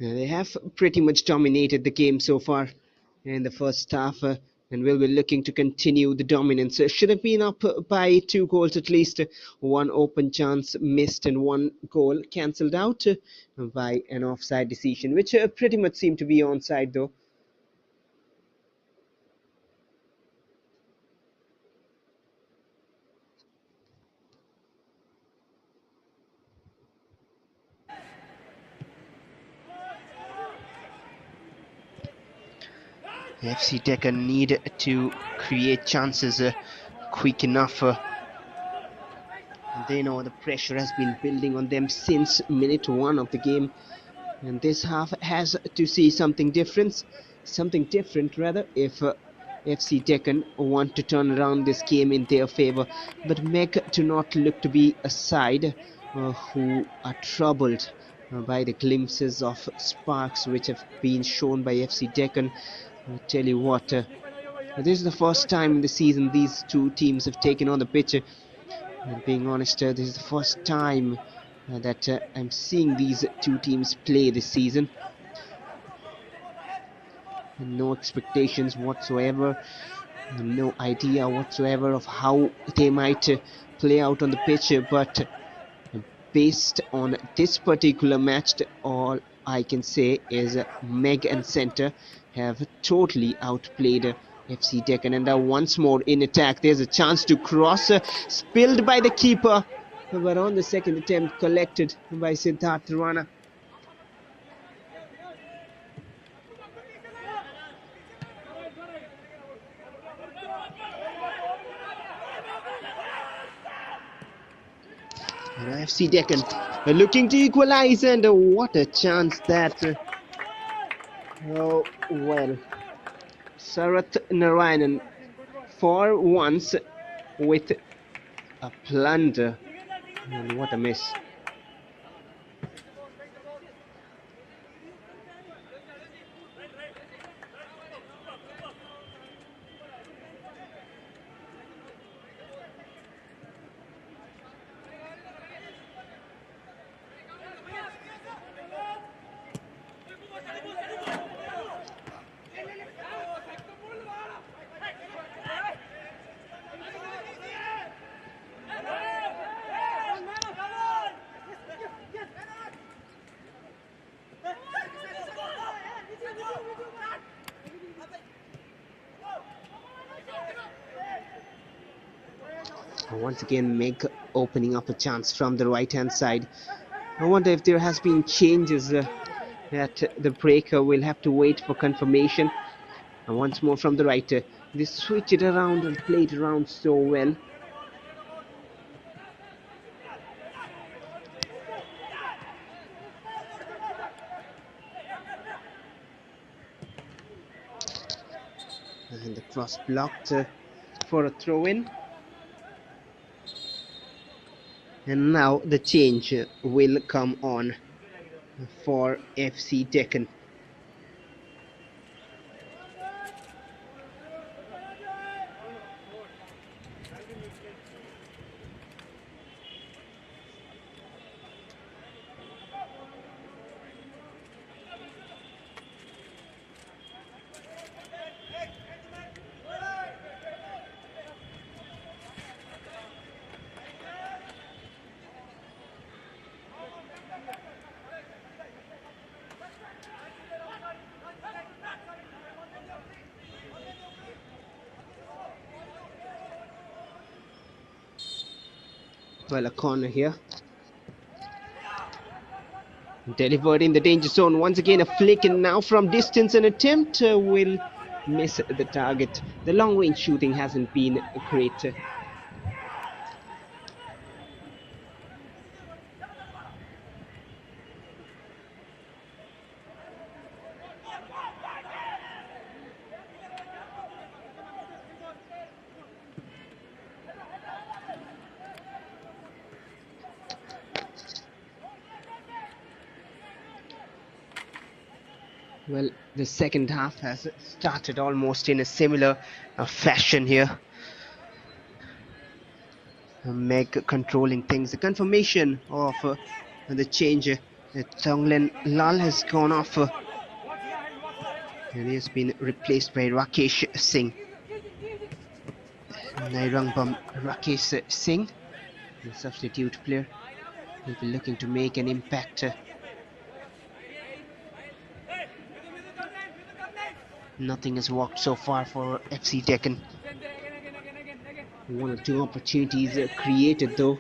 They have pretty much dominated the game so far in the first half, and will be looking to continue the dominance. Should have been up by 2 goals at least. One open chance missed and 1 goal cancelled out by an offside decision, which pretty much seemed to be onside though. FC Deccan need to create chances quick enough. They know the pressure has been building on them since minute 1 of the game. And this half has to see something different, if FC Deccan want to turn around this game in their favor. But Meg do not look to be a side who are troubled by the glimpses of sparks which have been shown by FC Deccan. I tell you what, this is the first time in the season these two teams have taken on the pitch. And being honest, this is the first time that I'm seeing these two teams play this season. No expectations whatsoever, no idea whatsoever of how they might play out on the pitch, but based on this particular match, all I can say is Meg and Center have totally outplayed FC Deccan. And now once more in attack, there's a chance to cross, spilled by the keeper, but on the second attempt collected by Siddharth Rana. FC Deccan looking to equalize, and what a chance that. Oh well, Sarath Narayanan for once with a plunder, and what a miss. Once again, Meg opening up a chance from the right hand side. I wonder if there has been changes that the breaker will have to wait for confirmation. And once more from the right, they switch it around and play it around so well. And the cross blocked for a throw-in. And now the change will come on for FC Deccan. Well, a corner here. Delivered in the danger zone. Once again, a flick, and now from distance, an attempt will miss the target. The long-range shooting hasn't been great. Well, the second half has started almost in a similar fashion here. Meg controlling things. The confirmation of the change. Tonglen Lal has gone off and he has been replaced by Rakesh Singh. Nairangbam Rakesh Singh, the substitute player, will be looking to make an impact. Nothing has worked so far for FC Deccan. One or two opportunities created though.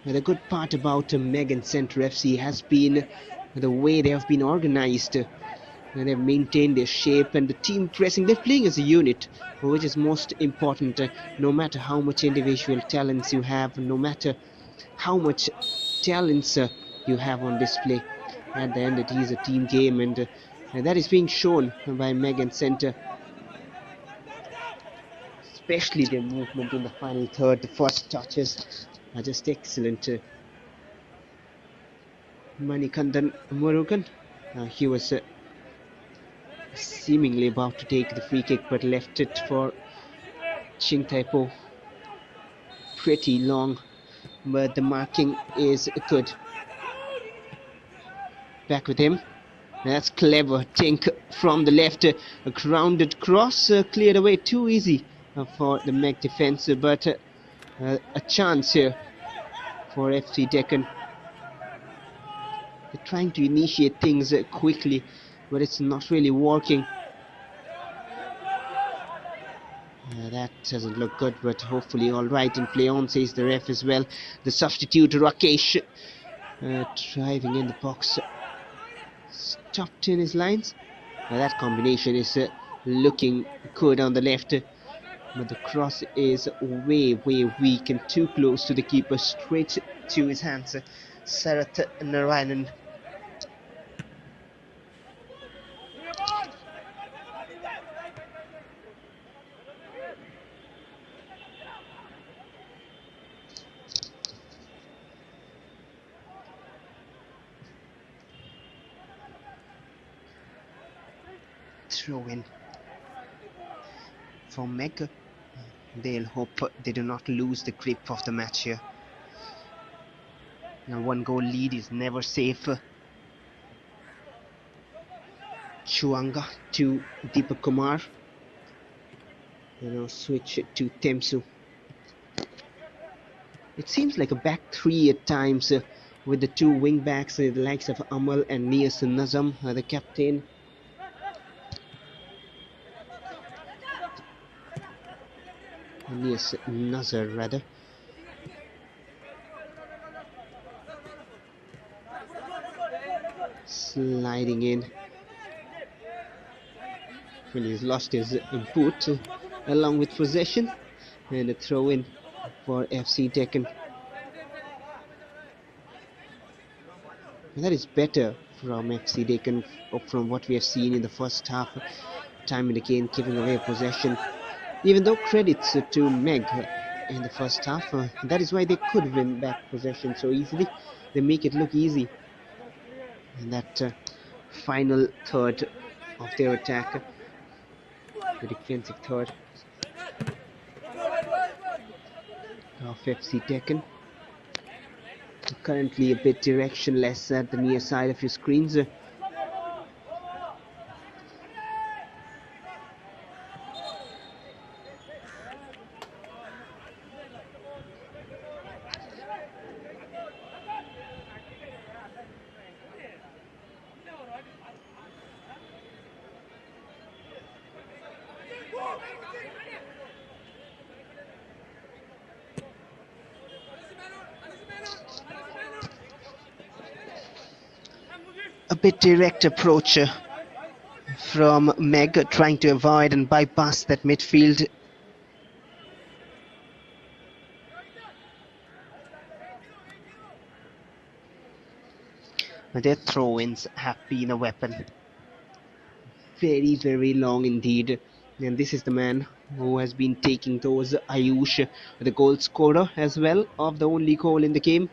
And the good part about Megan Centre FC has been the way they have been organized. And they've maintained their shape and the team pressing. They're playing as a unit, which is most important. No matter how much individual talents you have, no matter how much talents you have on display. At the end, it is a team game, and that is being shown by Meg and Center, especially their movement in the final third. The first touches are just excellent. Manikandan Murugan, he was seemingly about to take the free kick but left it for Ching Taipo. Pretty long, but the marking is good. Back with him. That's clever. Tink from the left. A grounded cross cleared away too easy for the Meg defense, but a chance here for FC Deccan. They're trying to initiate things quickly, but it's not really working. That doesn't look good, but hopefully all right in play on, says the ref as well. The substitute Rakesh driving in the box, stopped in his lines. That combination is looking good on the left, but the cross is way weak and too close to the keeper, straight to his hands. Sarath Narayanan. Throw in for Meg. They'll hope they do not lose the grip of the match here. Now, one goal lead is never safe. Chuanga to Deepak Kumar. Now switch it to Temsu. It seems like a back three at times with the two wing backs, the likes of Amal and Nias Nazam, the captain. Nias Nazar rather. Sliding in. Well, he's lost his input along with possession, and a throw in for FC Deccan. And that is better from FC Deccan from what we have seen in the first half, time and again giving away possession. Even though credits to Meg in the first half, that is why they could win back possession so easily. They make it look easy. And that final third of their attack, the defensive third of FC Deccan, currently a bit directionless at the near side of your screens. A bit direct approach from Meg, trying to avoid and bypass that midfield. Their throw-ins have been a weapon. Very long indeed. And this is the man who has been taking those. Ayush, the goal scorer as well of the only goal in the game.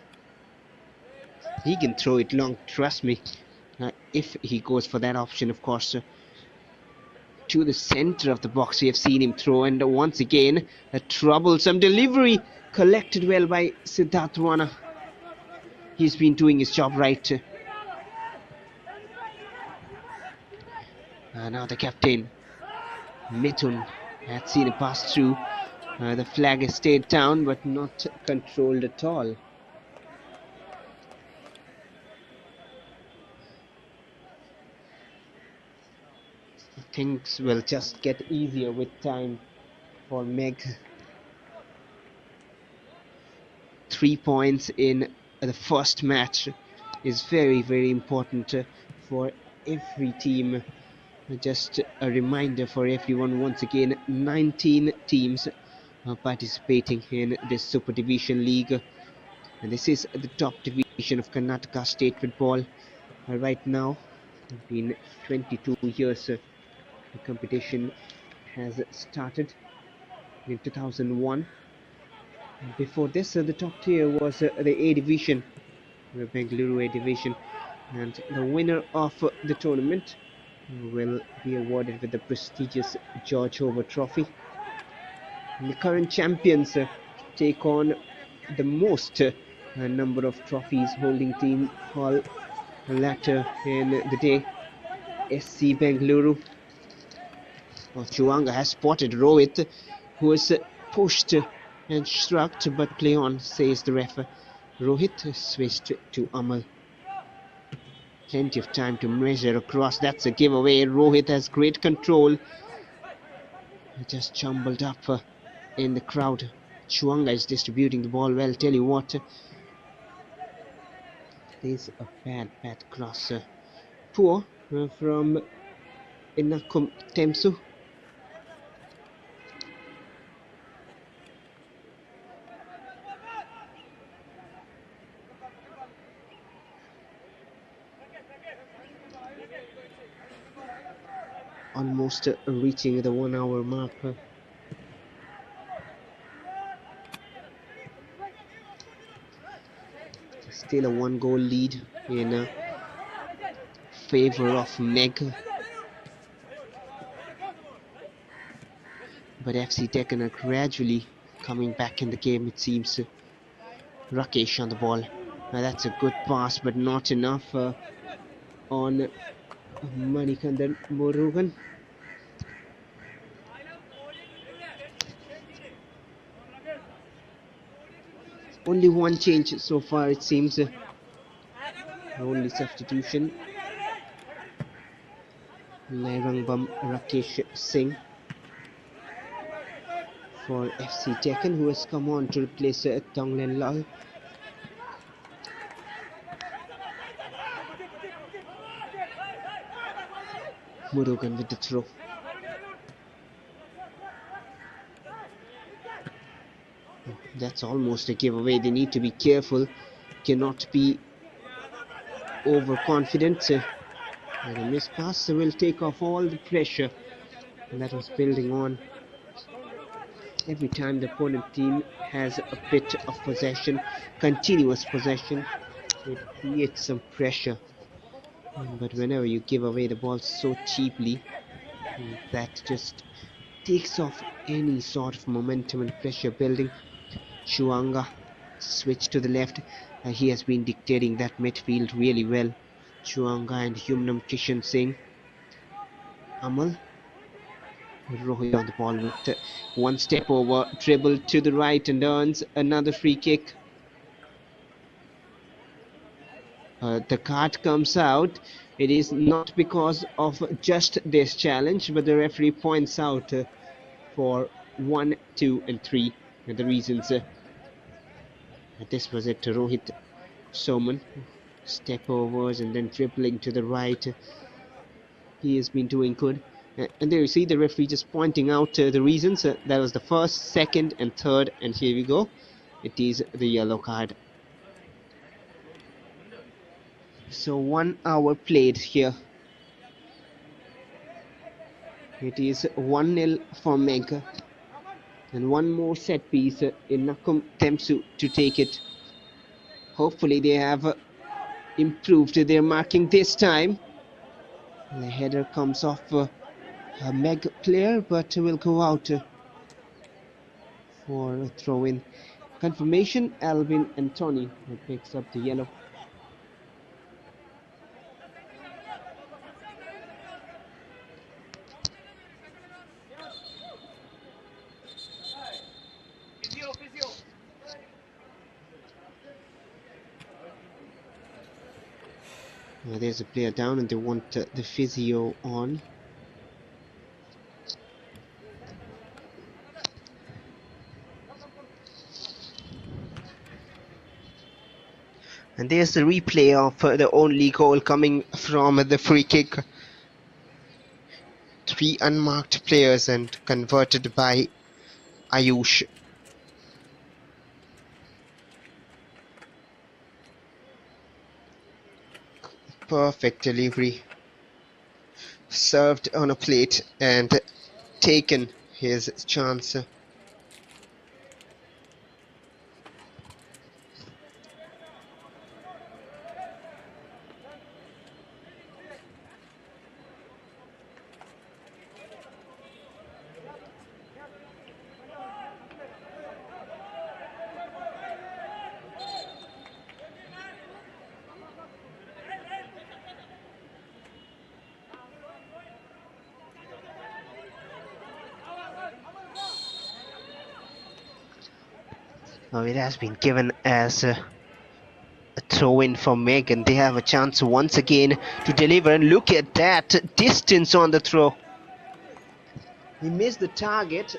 He can throw it long, trust me. If he goes for that option, of course. To the center of the box, we have seen him throw, and once again a troublesome delivery, collected well by Siddharth Rana. He's been doing his job right. Now the captain Mithun had seen it pass through. The flag has stayed down but not controlled at all. Things will just get easier with time for Meg. 3 points in the first match is very important for every team. Just a reminder for everyone, once again, 19 teams are participating in this Super Division League. And this is the top division of Karnataka state football right now. It's been 22 years the competition has started in 2001. Before this, the top tier was the A division, the Bangalore A division, and the winner of the tournament will be awarded with the prestigious George Hoover Trophy. And the current champions take on the most number of trophies holding team Hall later in the day, SC Bengaluru. Chuanga has spotted Rohit, who is pushed and shrugged, but play on, says the ref. Rohit switched to Amal. Plenty of time to measure across. That's a giveaway. Rohit has great control. Just jumbled up in the crowd. Chuanga is distributing the ball well. Tell you what, there's a bad cross. Poor from Inakum Temsu. Almost reaching the 1 hour mark. Still a 1 goal lead in favor of Meg. But FC Deccan are gradually coming back in the game, it seems. Rakesh on the ball. That's a good pass, but not enough on Manikandan Murugan. Only one change so far, it seems. Only substitution. Nairangbam Rakesh Singh for FC Deccan, who has come on to replace Tonglen Lal. Murugan with the throw. That's almost a giveaway. They need to be careful, cannot be overconfident. And a missed pass will take off all the pressure that was building on. Every time the opponent team has a bit of possession, continuous possession, it creates some pressure. But whenever you give away the ball so cheaply, that just takes off any sort of momentum and pressure building. Chuanga switch to the left. He has been dictating that midfield really well. Chuanga and Humnam Kishan Singh. Amal. Rohit on the ball with one step over, dribble to the right and earns another free kick. The card comes out. It is not because of just this challenge, but the referee points out for 1, 2 and 3 the reasons. This was it. Rohit Soman, step overs and then dribbling to the right. He has been doing good. And there you see the referee just pointing out the reasons. That was the first, second and third, and here we go. It is the yellow card. So 1 hour played here. It is 1-0 for Meg. And one more set piece in Nakum Temsu to take it. Hopefully they have improved their marking this time. The header comes off a Meg player, but will go out for a throw-in. Confirmation, Alvin Antony picks up the yellow. There's a player down and they want the physio on. And there's the replay of the only goal coming from the free kick. 3 unmarked players and converted by Ayush. Perfect delivery. Served on a plate and taken his chance. It has been given as a throw in for Megan. They have a chance once again to deliver, and look at that distance on the throw. He missed the target.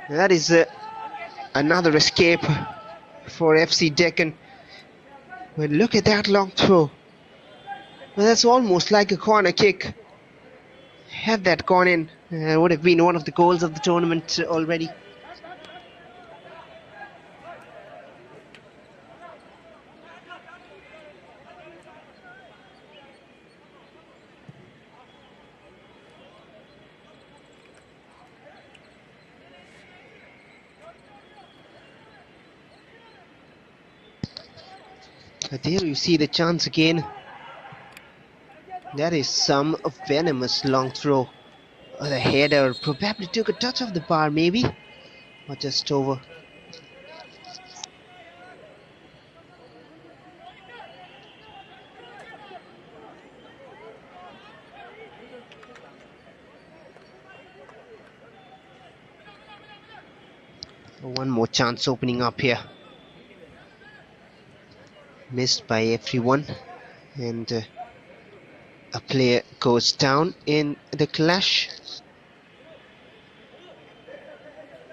That is another escape for FC Deccan. But look at that long throw. Well, that's almost like a corner kick. Had that gone in, it would have been one of the goals of the tournament already. But there you see the chance again. That is some venomous long throw. The header probably took a touch of the bar, maybe, or just over. One more chance opening up here. Missed by everyone, and a player goes down in the clash.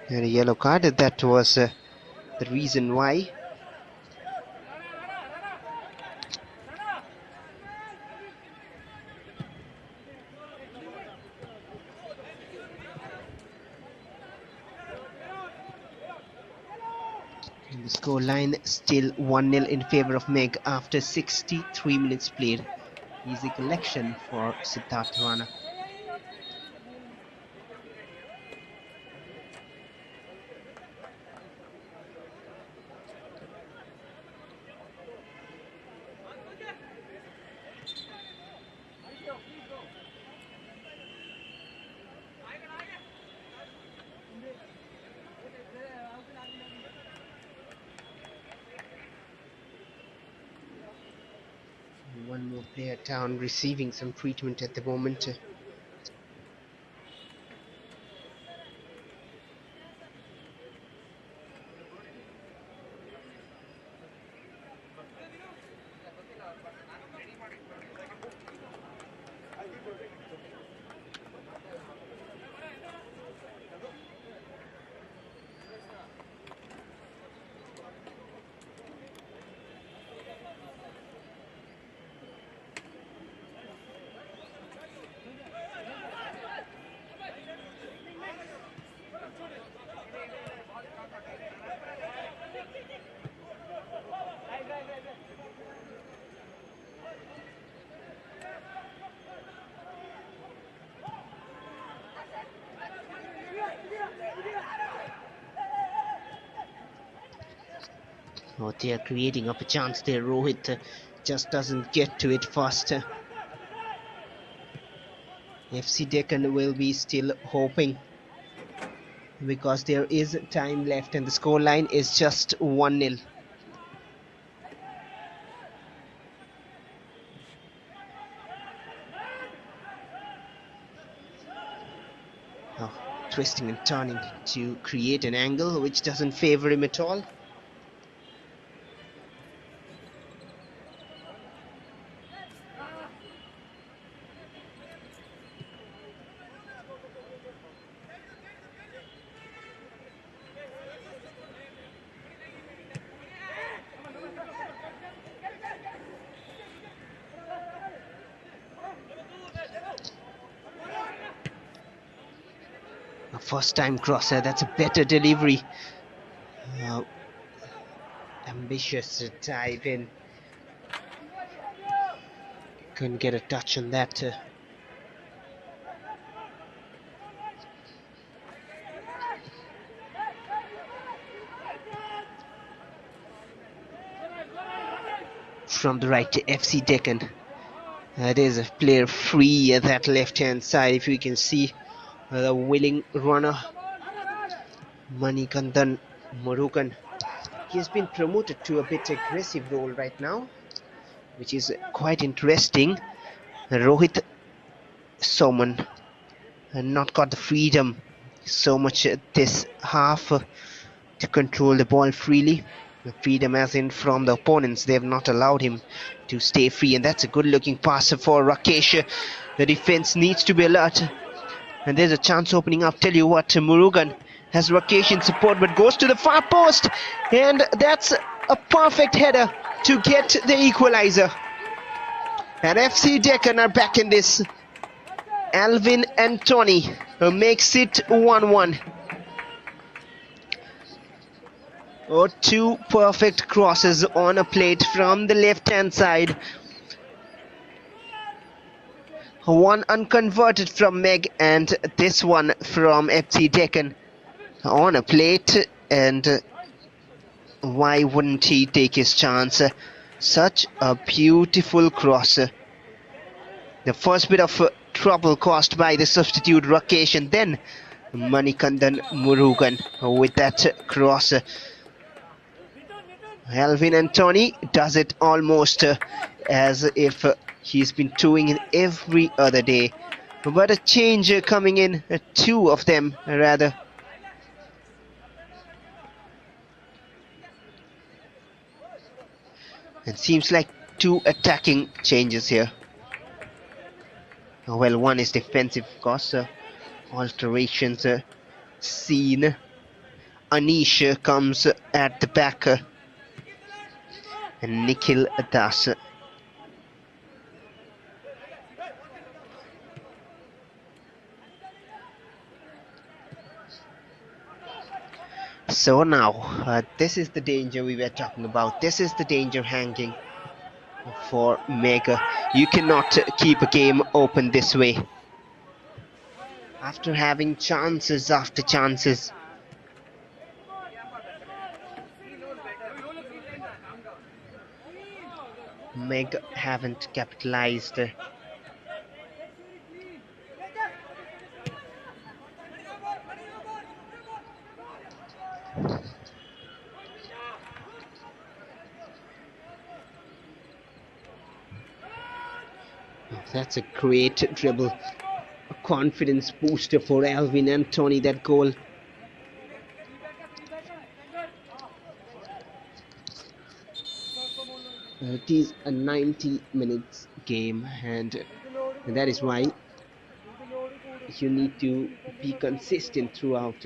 And a yellow card, that was the reason why. And the scoreline still 1-0 in favour of Meg after 63 minutes played. Easy collection for Siddharth Rana. One more player down, receiving some treatment at the moment. Oh, they are creating up a chance there. Rohit just doesn't get to it faster. FC Deccan will be still hoping, because there is time left and the scoreline is just 1-0. Oh, twisting and turning to create an angle which doesn't favour him at all. A first time crosser, that's a better delivery. Ambitious dive in. Couldn't get a touch on that. From the right to FC Deccan. That is a player free at that left-hand side. If you can see the willing runner, Manikandan Murugan. He has been promoted to a bit aggressive role right now, which is quite interesting. Rohit Soman not got the freedom so much this half to control the ball freely. The freedom as in from the opponents. They have not allowed him to stay free, and that's a good looking pass for Rakesh. The defense needs to be alert, and there's a chance opening up. Tell you what, Murugan has Rakesh in support but goes to the far post, and that's a perfect header to get the equalizer. And FC Deccan are back in this. Alvin and Tony makes it 1-1. Oh, two perfect crosses on a plate from the left-hand side. One unconverted from Meg, and this one from FC Deccan on a plate. And why wouldn't he take his chance? Such a beautiful cross. The first bit of trouble caused by the substitute Rakesh, and then Manikandan Murugan with that cross. Alvin and Tony does it almost as if he's been doing it every other day. But a change coming in, two of them rather. It seems like two attacking changes here. Well, one is defensive, of course. Alterations seen. Anish comes at the back. And Nikhil Das. So now, this is the danger we were talking about. This is the danger hanging for Mega. You cannot keep a game open this way. After having chances after chances. Meg haven't capitalized. That's a great dribble, a confidence booster for Alvin and Tony, that goal. It is a 90 minutes game, and that is why you need to be consistent throughout.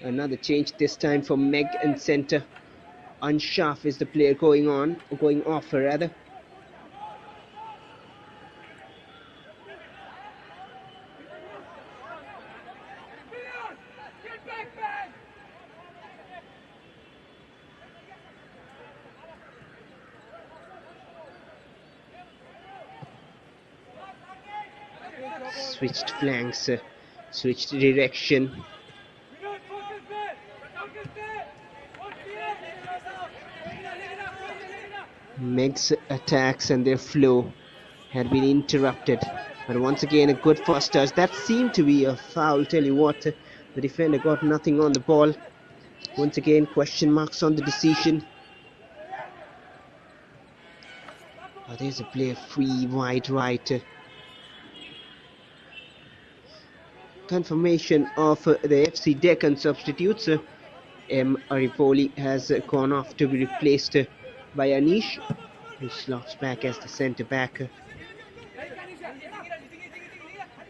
Another change, this time for Meg and center. Anshaf is the player going off rather. Switched flanks, switched direction. Meg's attacks and their flow had been interrupted, but once again a good first touch. That seemed to be a foul. Tell you what, the defender got nothing on the ball. Once again, question marks on the decision. Oh, there's a player free wide right. Confirmation of the FC Deccan substitutes. M. Aripoli has gone off to be replaced by Anish, who slots back as the centre back.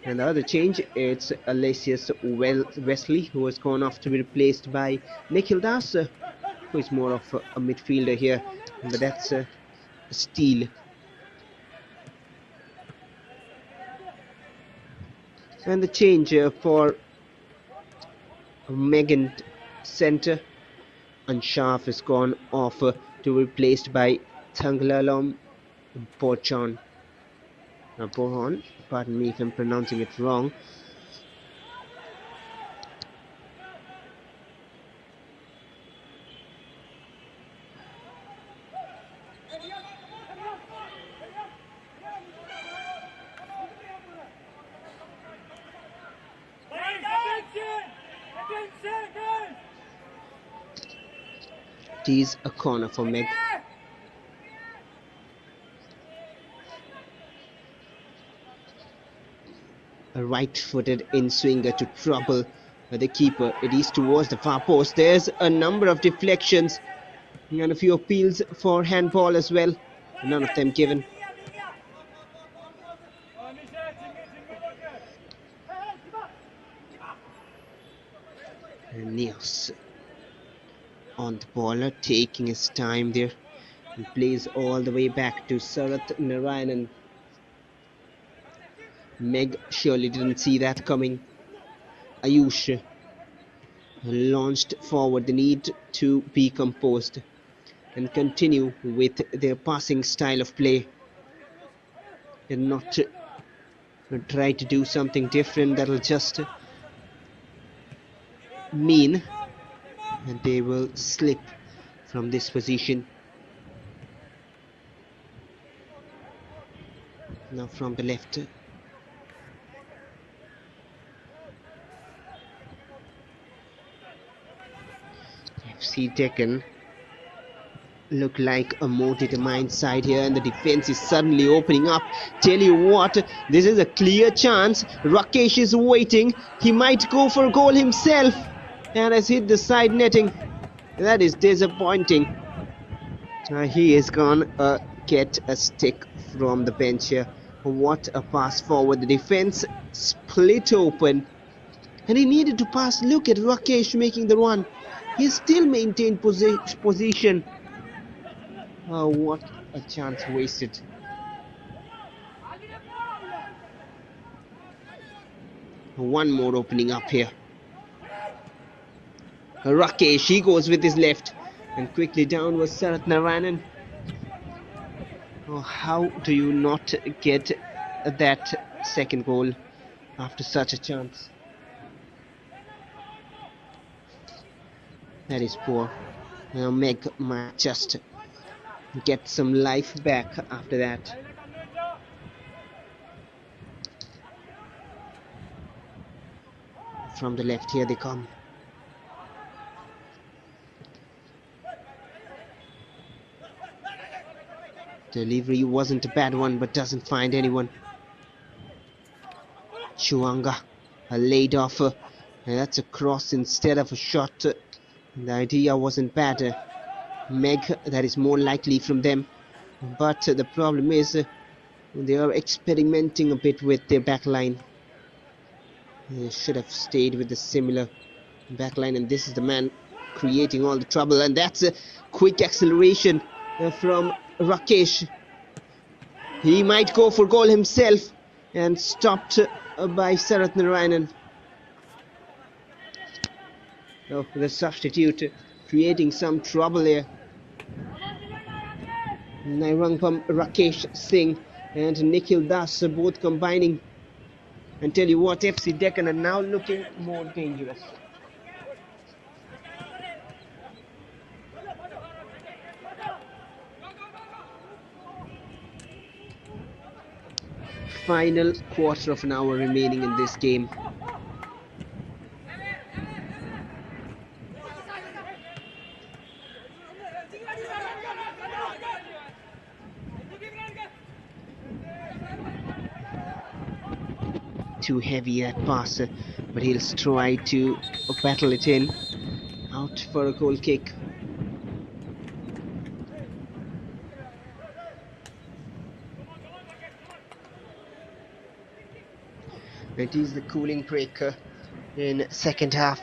And the other change, it's Alessius Wesley, who has gone off to be replaced by Nikhil Das, who is more of a midfielder here, but that's a steal. And the change for Megan centre, Anshaf has gone off to be replaced by Thanglalom Porchon. Porhon, pardon me if I'm pronouncing it wrong. It is a corner for Meg. A right-footed in-swinger to trouble the keeper. It is towards the far post. There's a number of deflections and a few appeals for handball as well. None of them given. And Nios on the ball, taking his time there, and plays all the way back to Sarath Narayanan. Meg surely didn't see that coming. Ayush launched forward. The need to be composed and continue with their passing style of play and not try to do something different that'll just mean that they will slip from this position. Now from the left, FC Deccan look like a more determined side here, and the defense is suddenly opening up. Tell you what, this is a clear chance. Rakesh is waiting. He might go for a goal himself and has hit the side netting. That is disappointing. He is gonna get a stick from the bench here. What a pass forward. The defense split open and he needed to pass. Look at Rakesh making the run. He still maintained position. Oh, what a chance wasted. One more opening up here. Rakesh, he goes with his left. And quickly down was Sarath Narayanan. Oh, how do you not get that second goal after such a chance? That is poor. Now Meg might just get some life back after that. From the left, here they come. Delivery wasn't a bad one, but doesn't find anyone. Chuanga, a laid off. That's a cross instead of a shot. The idea wasn't bad. Meg, that is more likely from them. But the problem is they are experimenting a bit with their backline. They should have stayed with the similar backline, and this is the man creating all the trouble, and that's a quick acceleration from Rakesh. He might go for goal himself and stopped by Sarath Narayanan. Oh, the substitute creating some trouble here. Nairangpam Rakesh Singh and Nikhil Das both combining. And tell you what, FC Deccan are now looking more dangerous. Final quarter of an hour remaining in this game. Too heavy that pass, but he'll try to battle it in. Out for a goal kick. It is the cooling break in second half.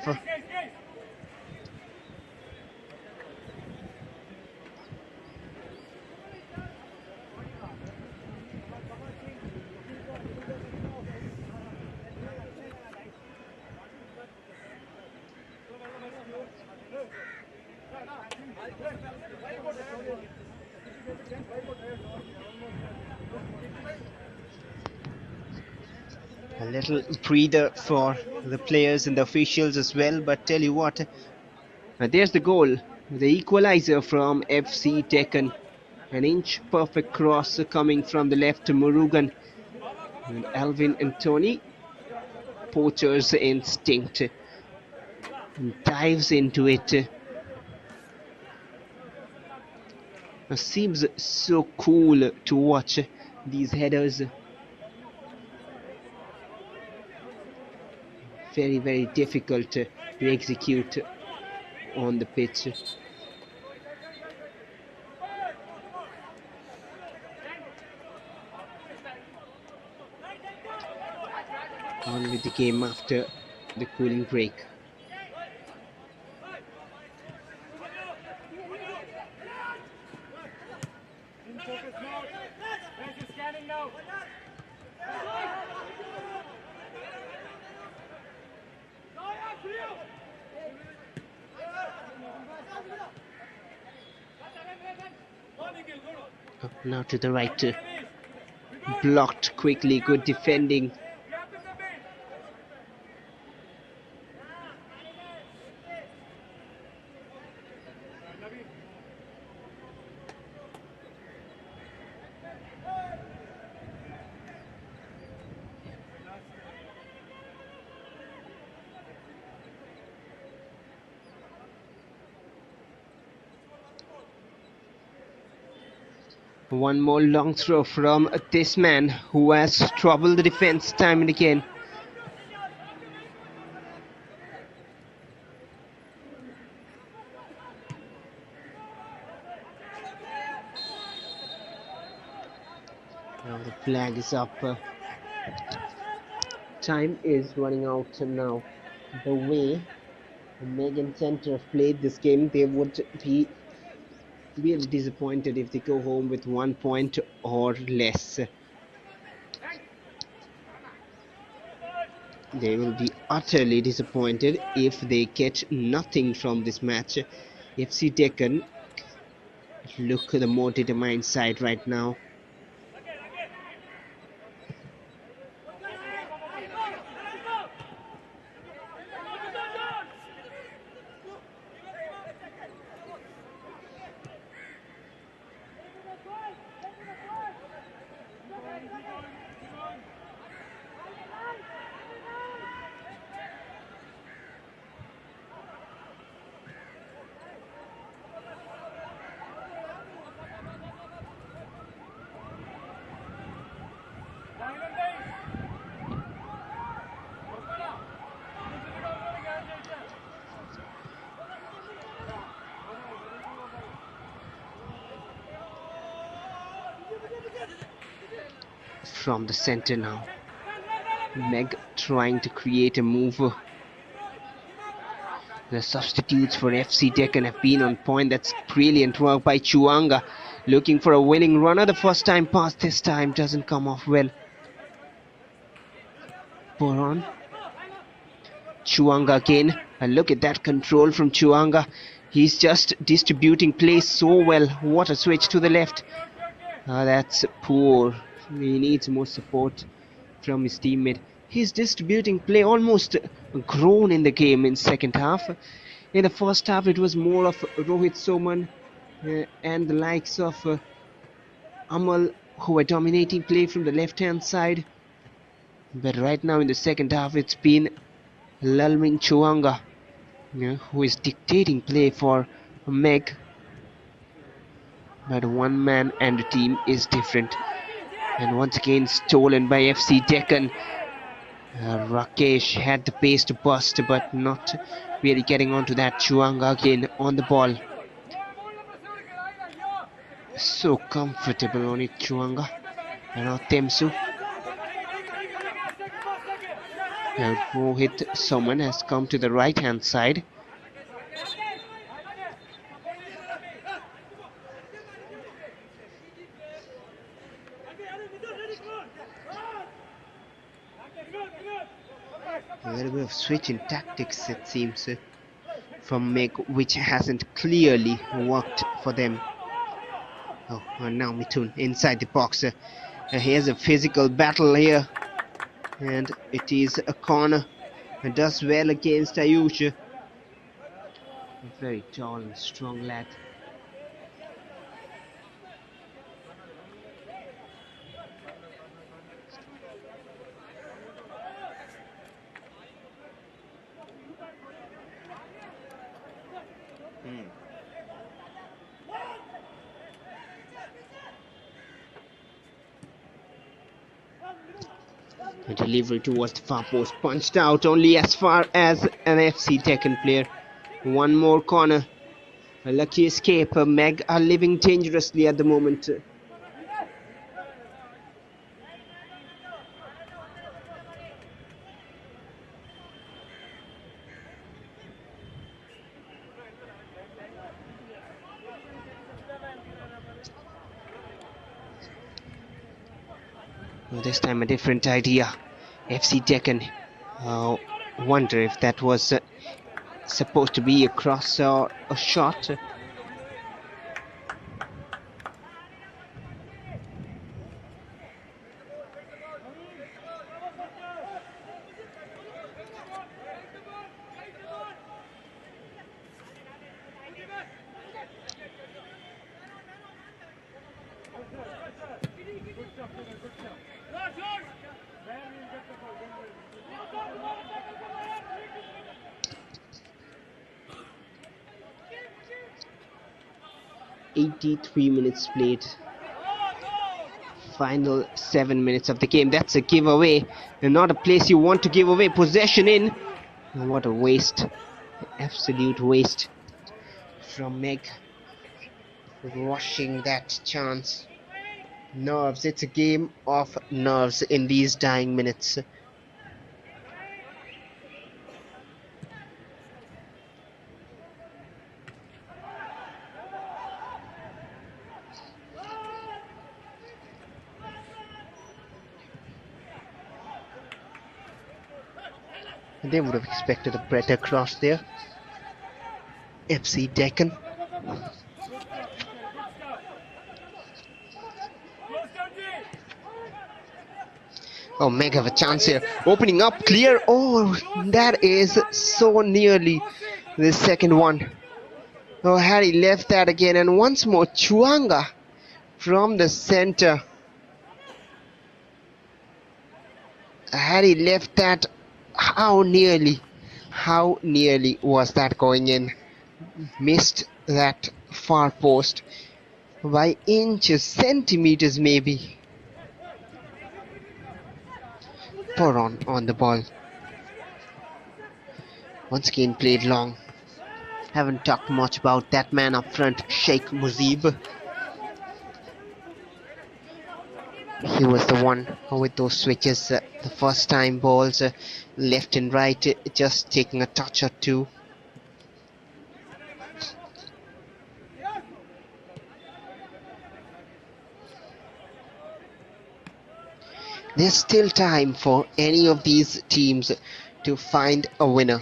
A little breather for the players and the officials as well, but tell you what, there's the goal, the equalizer from FC Deccan. An inch perfect cross coming from the left to Murugan. And Alvin and Tony, poacher's instinct, dives into it. Seems so cool to watch these headers. Very, very difficult to execute on the pitch. On with the game after the cooling break. Up now to the right, blocked quickly, good defending. One more long throw from this man who has troubled the defense time and again. Now the flag is up. Time is running out now. The way Megan Center have played this game, they would be really disappointed if they go home with 1 point or less. They will be utterly disappointed if they get nothing from this match. FC Deccan look the more determined side right now. From the center now, Meg trying to create a move. The substitutes for FC Deccan have been on point. That's brilliant work by Chuanga, looking for a winning runner. The first time pass this time doesn't come off well. Boron, Chuanga again, and look at that control from Chuanga. He's just distributing play so well. What a switch to the left. That's poor. He needs more support from his teammate. He's distributing play, almost grown in the game in second half. In the first half it was more of Rohit Soman and the likes of Amal who were dominating play from the left hand side. But right now in the second half it's been Lalmin Chuanga who is dictating play for Meg. But one man and the team is different. And once again stolen by FC Deccan. Rakesh had the pace to bust, but not really getting onto that. Chuanga again on the ball. So comfortable on it, Chuanga. And now Temsu. And Rohit Soman has come to the right hand side. A little bit of switch in tactics, it seems, from Meg, which hasn't clearly worked for them. Oh, and now Mithun inside the box. Here's a physical battle here. and it is a corner. It does well against Ayush. A very tall and strong lad. A delivery towards the far post, punched out only as far as an FC Deccan player. One more corner. A lucky escape. Meg are living dangerously at the moment. This time a different idea. FC Deccan. Wonder if that was supposed to be a cross or a shot. "83 minutes played. Final 7 minutes of the game. That's a giveaway, and not a place you want to give away possession in. What a waste. Absolute waste from Meg. Rushing that chance. Nerves. It's a game of nerves in these dying minutes. They would have expected a better cross there. FC Deccan. Oh, Meg have a chance here. Opening up, clear. Oh, that is so nearly the second one. Oh, Harry left that again, and once more Chuanga from the center. Harry left that. How nearly was that going in? Missed that far post by inches, centimeters maybe. Poron on the ball. Once again played long. Haven't talked much about that man up front, Sheikh Mujib. He was the one with those switches, the first time balls left and right, just taking a touch or two. There's still time for any of these teams to find a winner.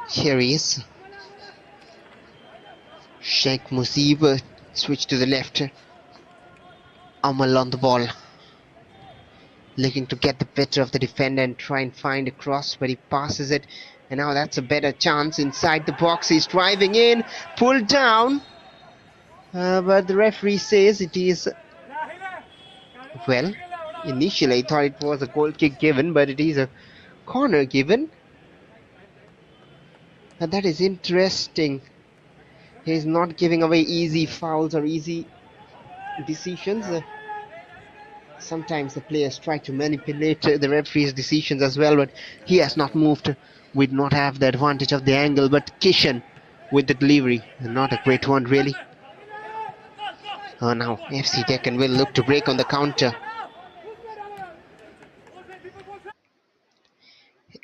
Here he is. Sheikh Mujib switch to the left. Amal on the ball. Looking to get the better of the defender and try and find a cross, but he passes it. And now that's a better chance inside the box. He's driving in, pulled down. But the referee says it is... Well, initially I thought it was a goal kick given, but it is a corner given. And that is interesting. He's not giving away easy fouls or easy decisions. Sometimes the players try to manipulate the referee's decisions as well, but he has not moved. We do not have the advantage of the angle, but Kishan with the delivery. Not a great one, really. Oh, now FC Deccan will look to break on the counter.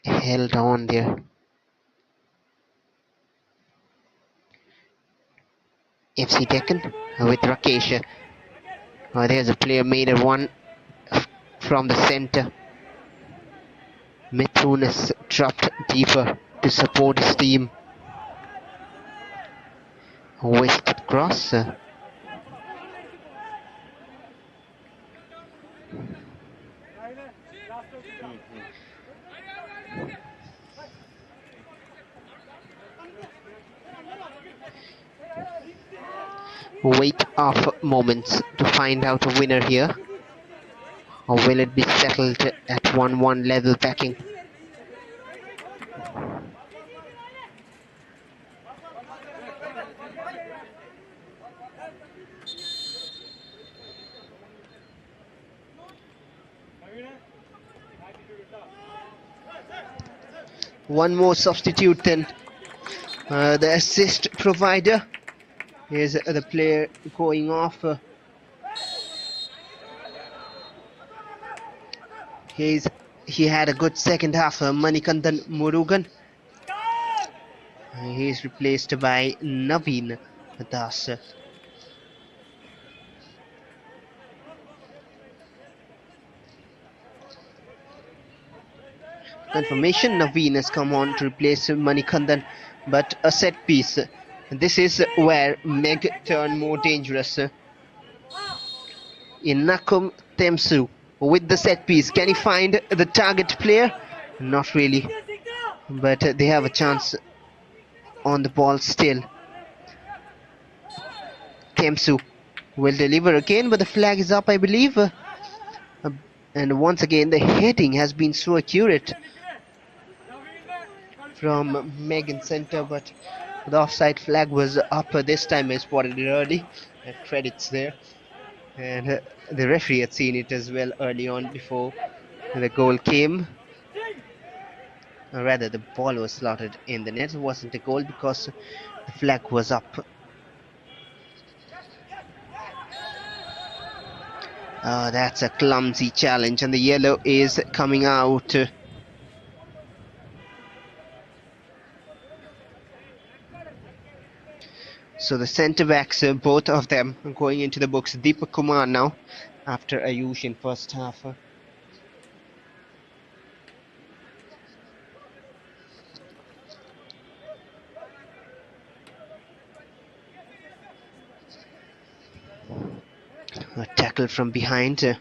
Held on there. FC Deccan with Rakesh. There's a player made a one from the center. Mithun is dropped deeper to support his team. Wasted cross. Wait of moments to find out a winner here. Or will it be settled at 1-1 level packing? One more substitute then. The assist provider is the player going off. He had a good second half. Manikandan Murugan. He's replaced by Naveen Das. Confirmation, Naveen has come on to replace Manikandan, but a set piece. This is where Meg turned more dangerous. Inakum Temsu with the set piece. Can he find the target player? Not really, but they have a chance on the ball still. Temsu will deliver again, but the flag is up, I believe. And once again, the heading has been so accurate from Megan Center, but the offside flag was up this time. I spotted it early. Credits there. And the referee had seen it as well early on before the goal came. Or rather, the ball was slotted in the net. It wasn't a goal because the flag was up. That's a clumsy challenge, and the yellow is coming out. So the centre backs, both of them, are going into the books. Deepak Kumar now, after Ayush in first half. A tackle from behind,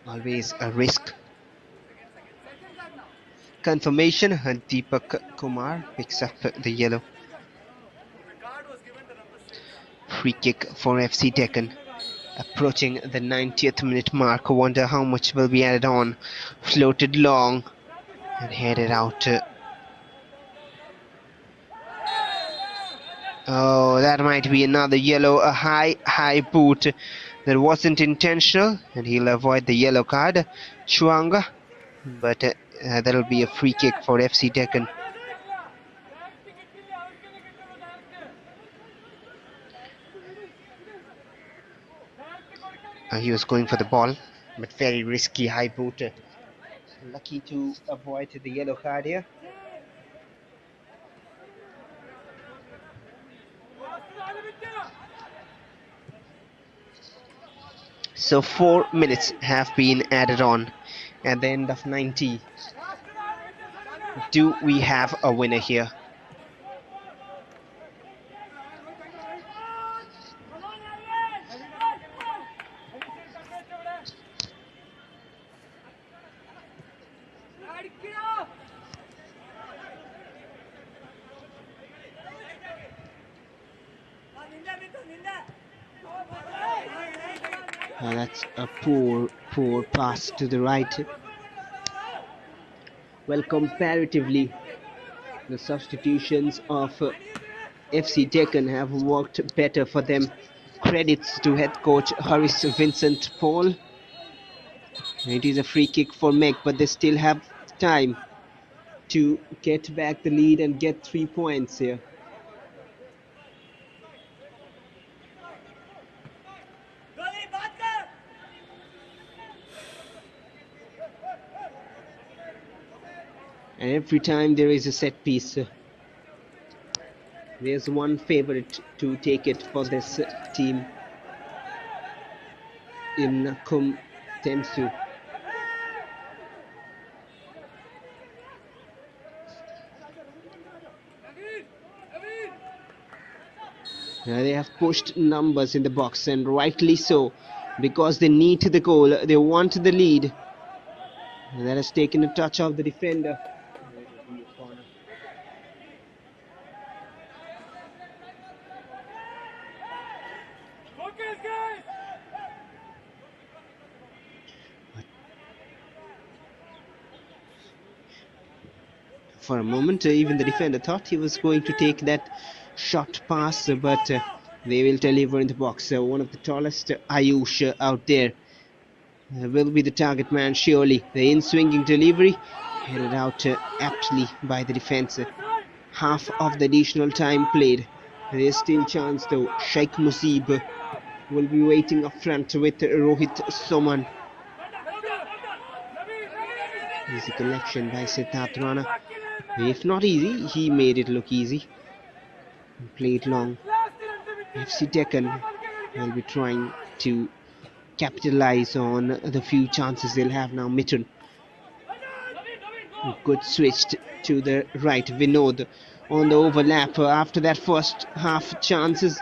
always a risk. Confirmation, Deepak Kumar picks up the yellow. Free kick for FC Deccan. Approaching the 90th minute mark. I wonder how much will be added on. Floated long and headed out. Oh, that might be another yellow. A high boot. That wasn't intentional, and he'll avoid the yellow card. Chuanga. But that'll be a free kick for FC Deccan. He was going for the ball, but very risky high boot. Lucky to avoid the yellow card here. So 4 minutes have been added on at the end of 90. Do we have a winner here? That's a poor pass to the right. Well, comparatively, the substitutions of FC Deccan have worked better for them. Credits to head coach Haris Vincent Paul. It is a free kick for Meg, but they still have time to get back the lead and get 3 points here. And every time there is a set piece, there's one favorite to take it for this team in Kum Temsu. They have pushed numbers in the box, and rightly so, because they need the goal, they want the lead. And that has taken a touch off the defender. For a moment, even the defender thought he was going to take that short pass, but they will deliver in the box. One of the tallest Ayush out there will be the target man, surely. The in-swinging delivery headed out aptly by the defense. Half of the additional time played. There is still chance though. Sheikh Musib will be waiting up front with Rohit Soman. Easy collection by Siddharth Rana. If not easy, he made it look easy. Played long. FC Deccan will be trying to capitalize on the few chances they'll have now. Mitten. Good switch to the right. Vinod on the overlap after that first half chances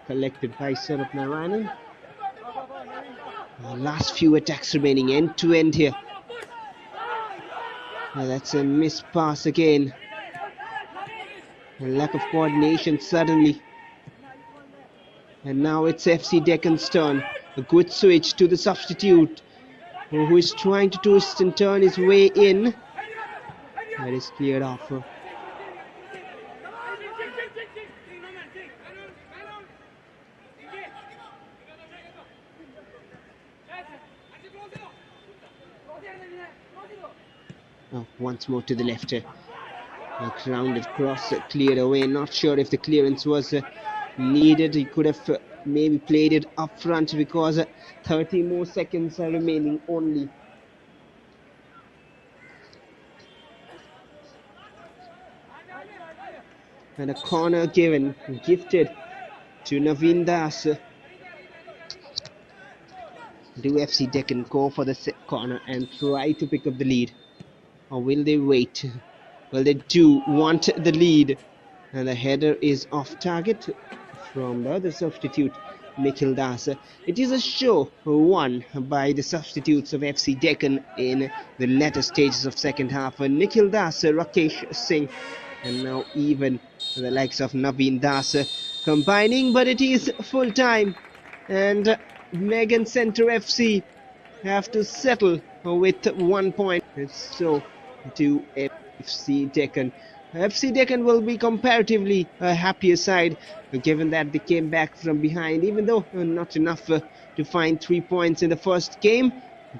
collected by Saurabh Narayanan. Last few attacks remaining end to end here. That's a missed pass again. A lack of coordination suddenly. And now it's FC Deccan's turn. A good switch to the substitute, who is trying to twist and turn his way in. That is cleared off. Once more to the left. A grounded cross cleared away. Not sure if the clearance was needed. He could have maybe played it up front, because 30 more seconds are remaining only. And a corner gifted to Naveen Das. Do FC Deccan go for the corner and try to pick up the lead, or will they wait? Well, they do want the lead, and the header is off target from the other substitute, Nikhil Das. It is a show won by the substitutes of FC Deccan in the latter stages of second half. Nikhil Das, Rakesh Singh, and now even the likes of Naveen Das combining, but it is full time, and Megan Center FC have to settle with 1 point. So to FC Deccan. FC Deccan will be comparatively a happier side, given that they came back from behind, even though not enough to find 3 points in the first game.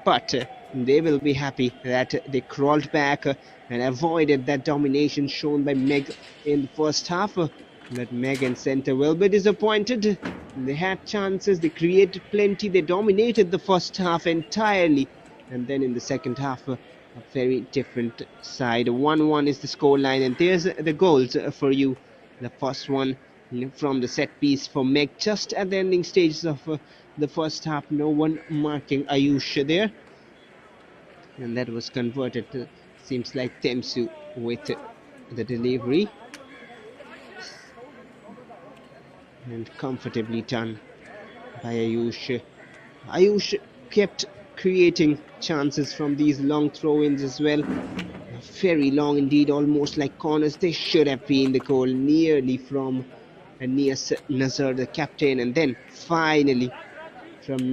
But they will be happy that they crawled back and avoided that domination shown by Meg in the first half. But Meg and Center will be disappointed. They had chances, they created plenty, they dominated the first half entirely, and then in the second half a very different side. 1-1 is the scoreline, and there's the goals for you. The first one from the set piece for Meg just at the ending stages of the first half. No one marking Ayush there, and that was converted. Seems like Temsu with the delivery, and comfortably done by Ayush. Ayush kept creating chances from these long throw-ins as well. Very long indeed, almost like corners. They should have been the goal, nearly from Nias Nazar, the captain, and then finally from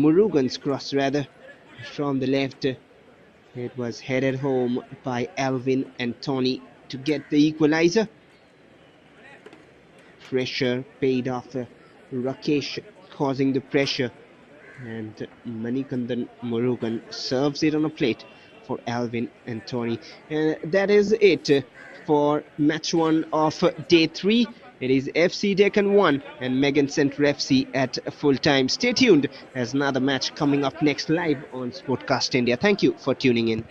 Murugan's cross rather, from the left. It was headed home by Alvin and Tony to get the equalizer. Pressure paid off. Rakesh causing the pressure, and Manikandan Murugan serves it on a plate for Alvin and Tony. And that is it for match 1 of day 3. It is FC Deccan 1 and Megan Center FC at full time. Stay tuned, there's another match coming up next live on Sportcast India. Thank you for tuning in.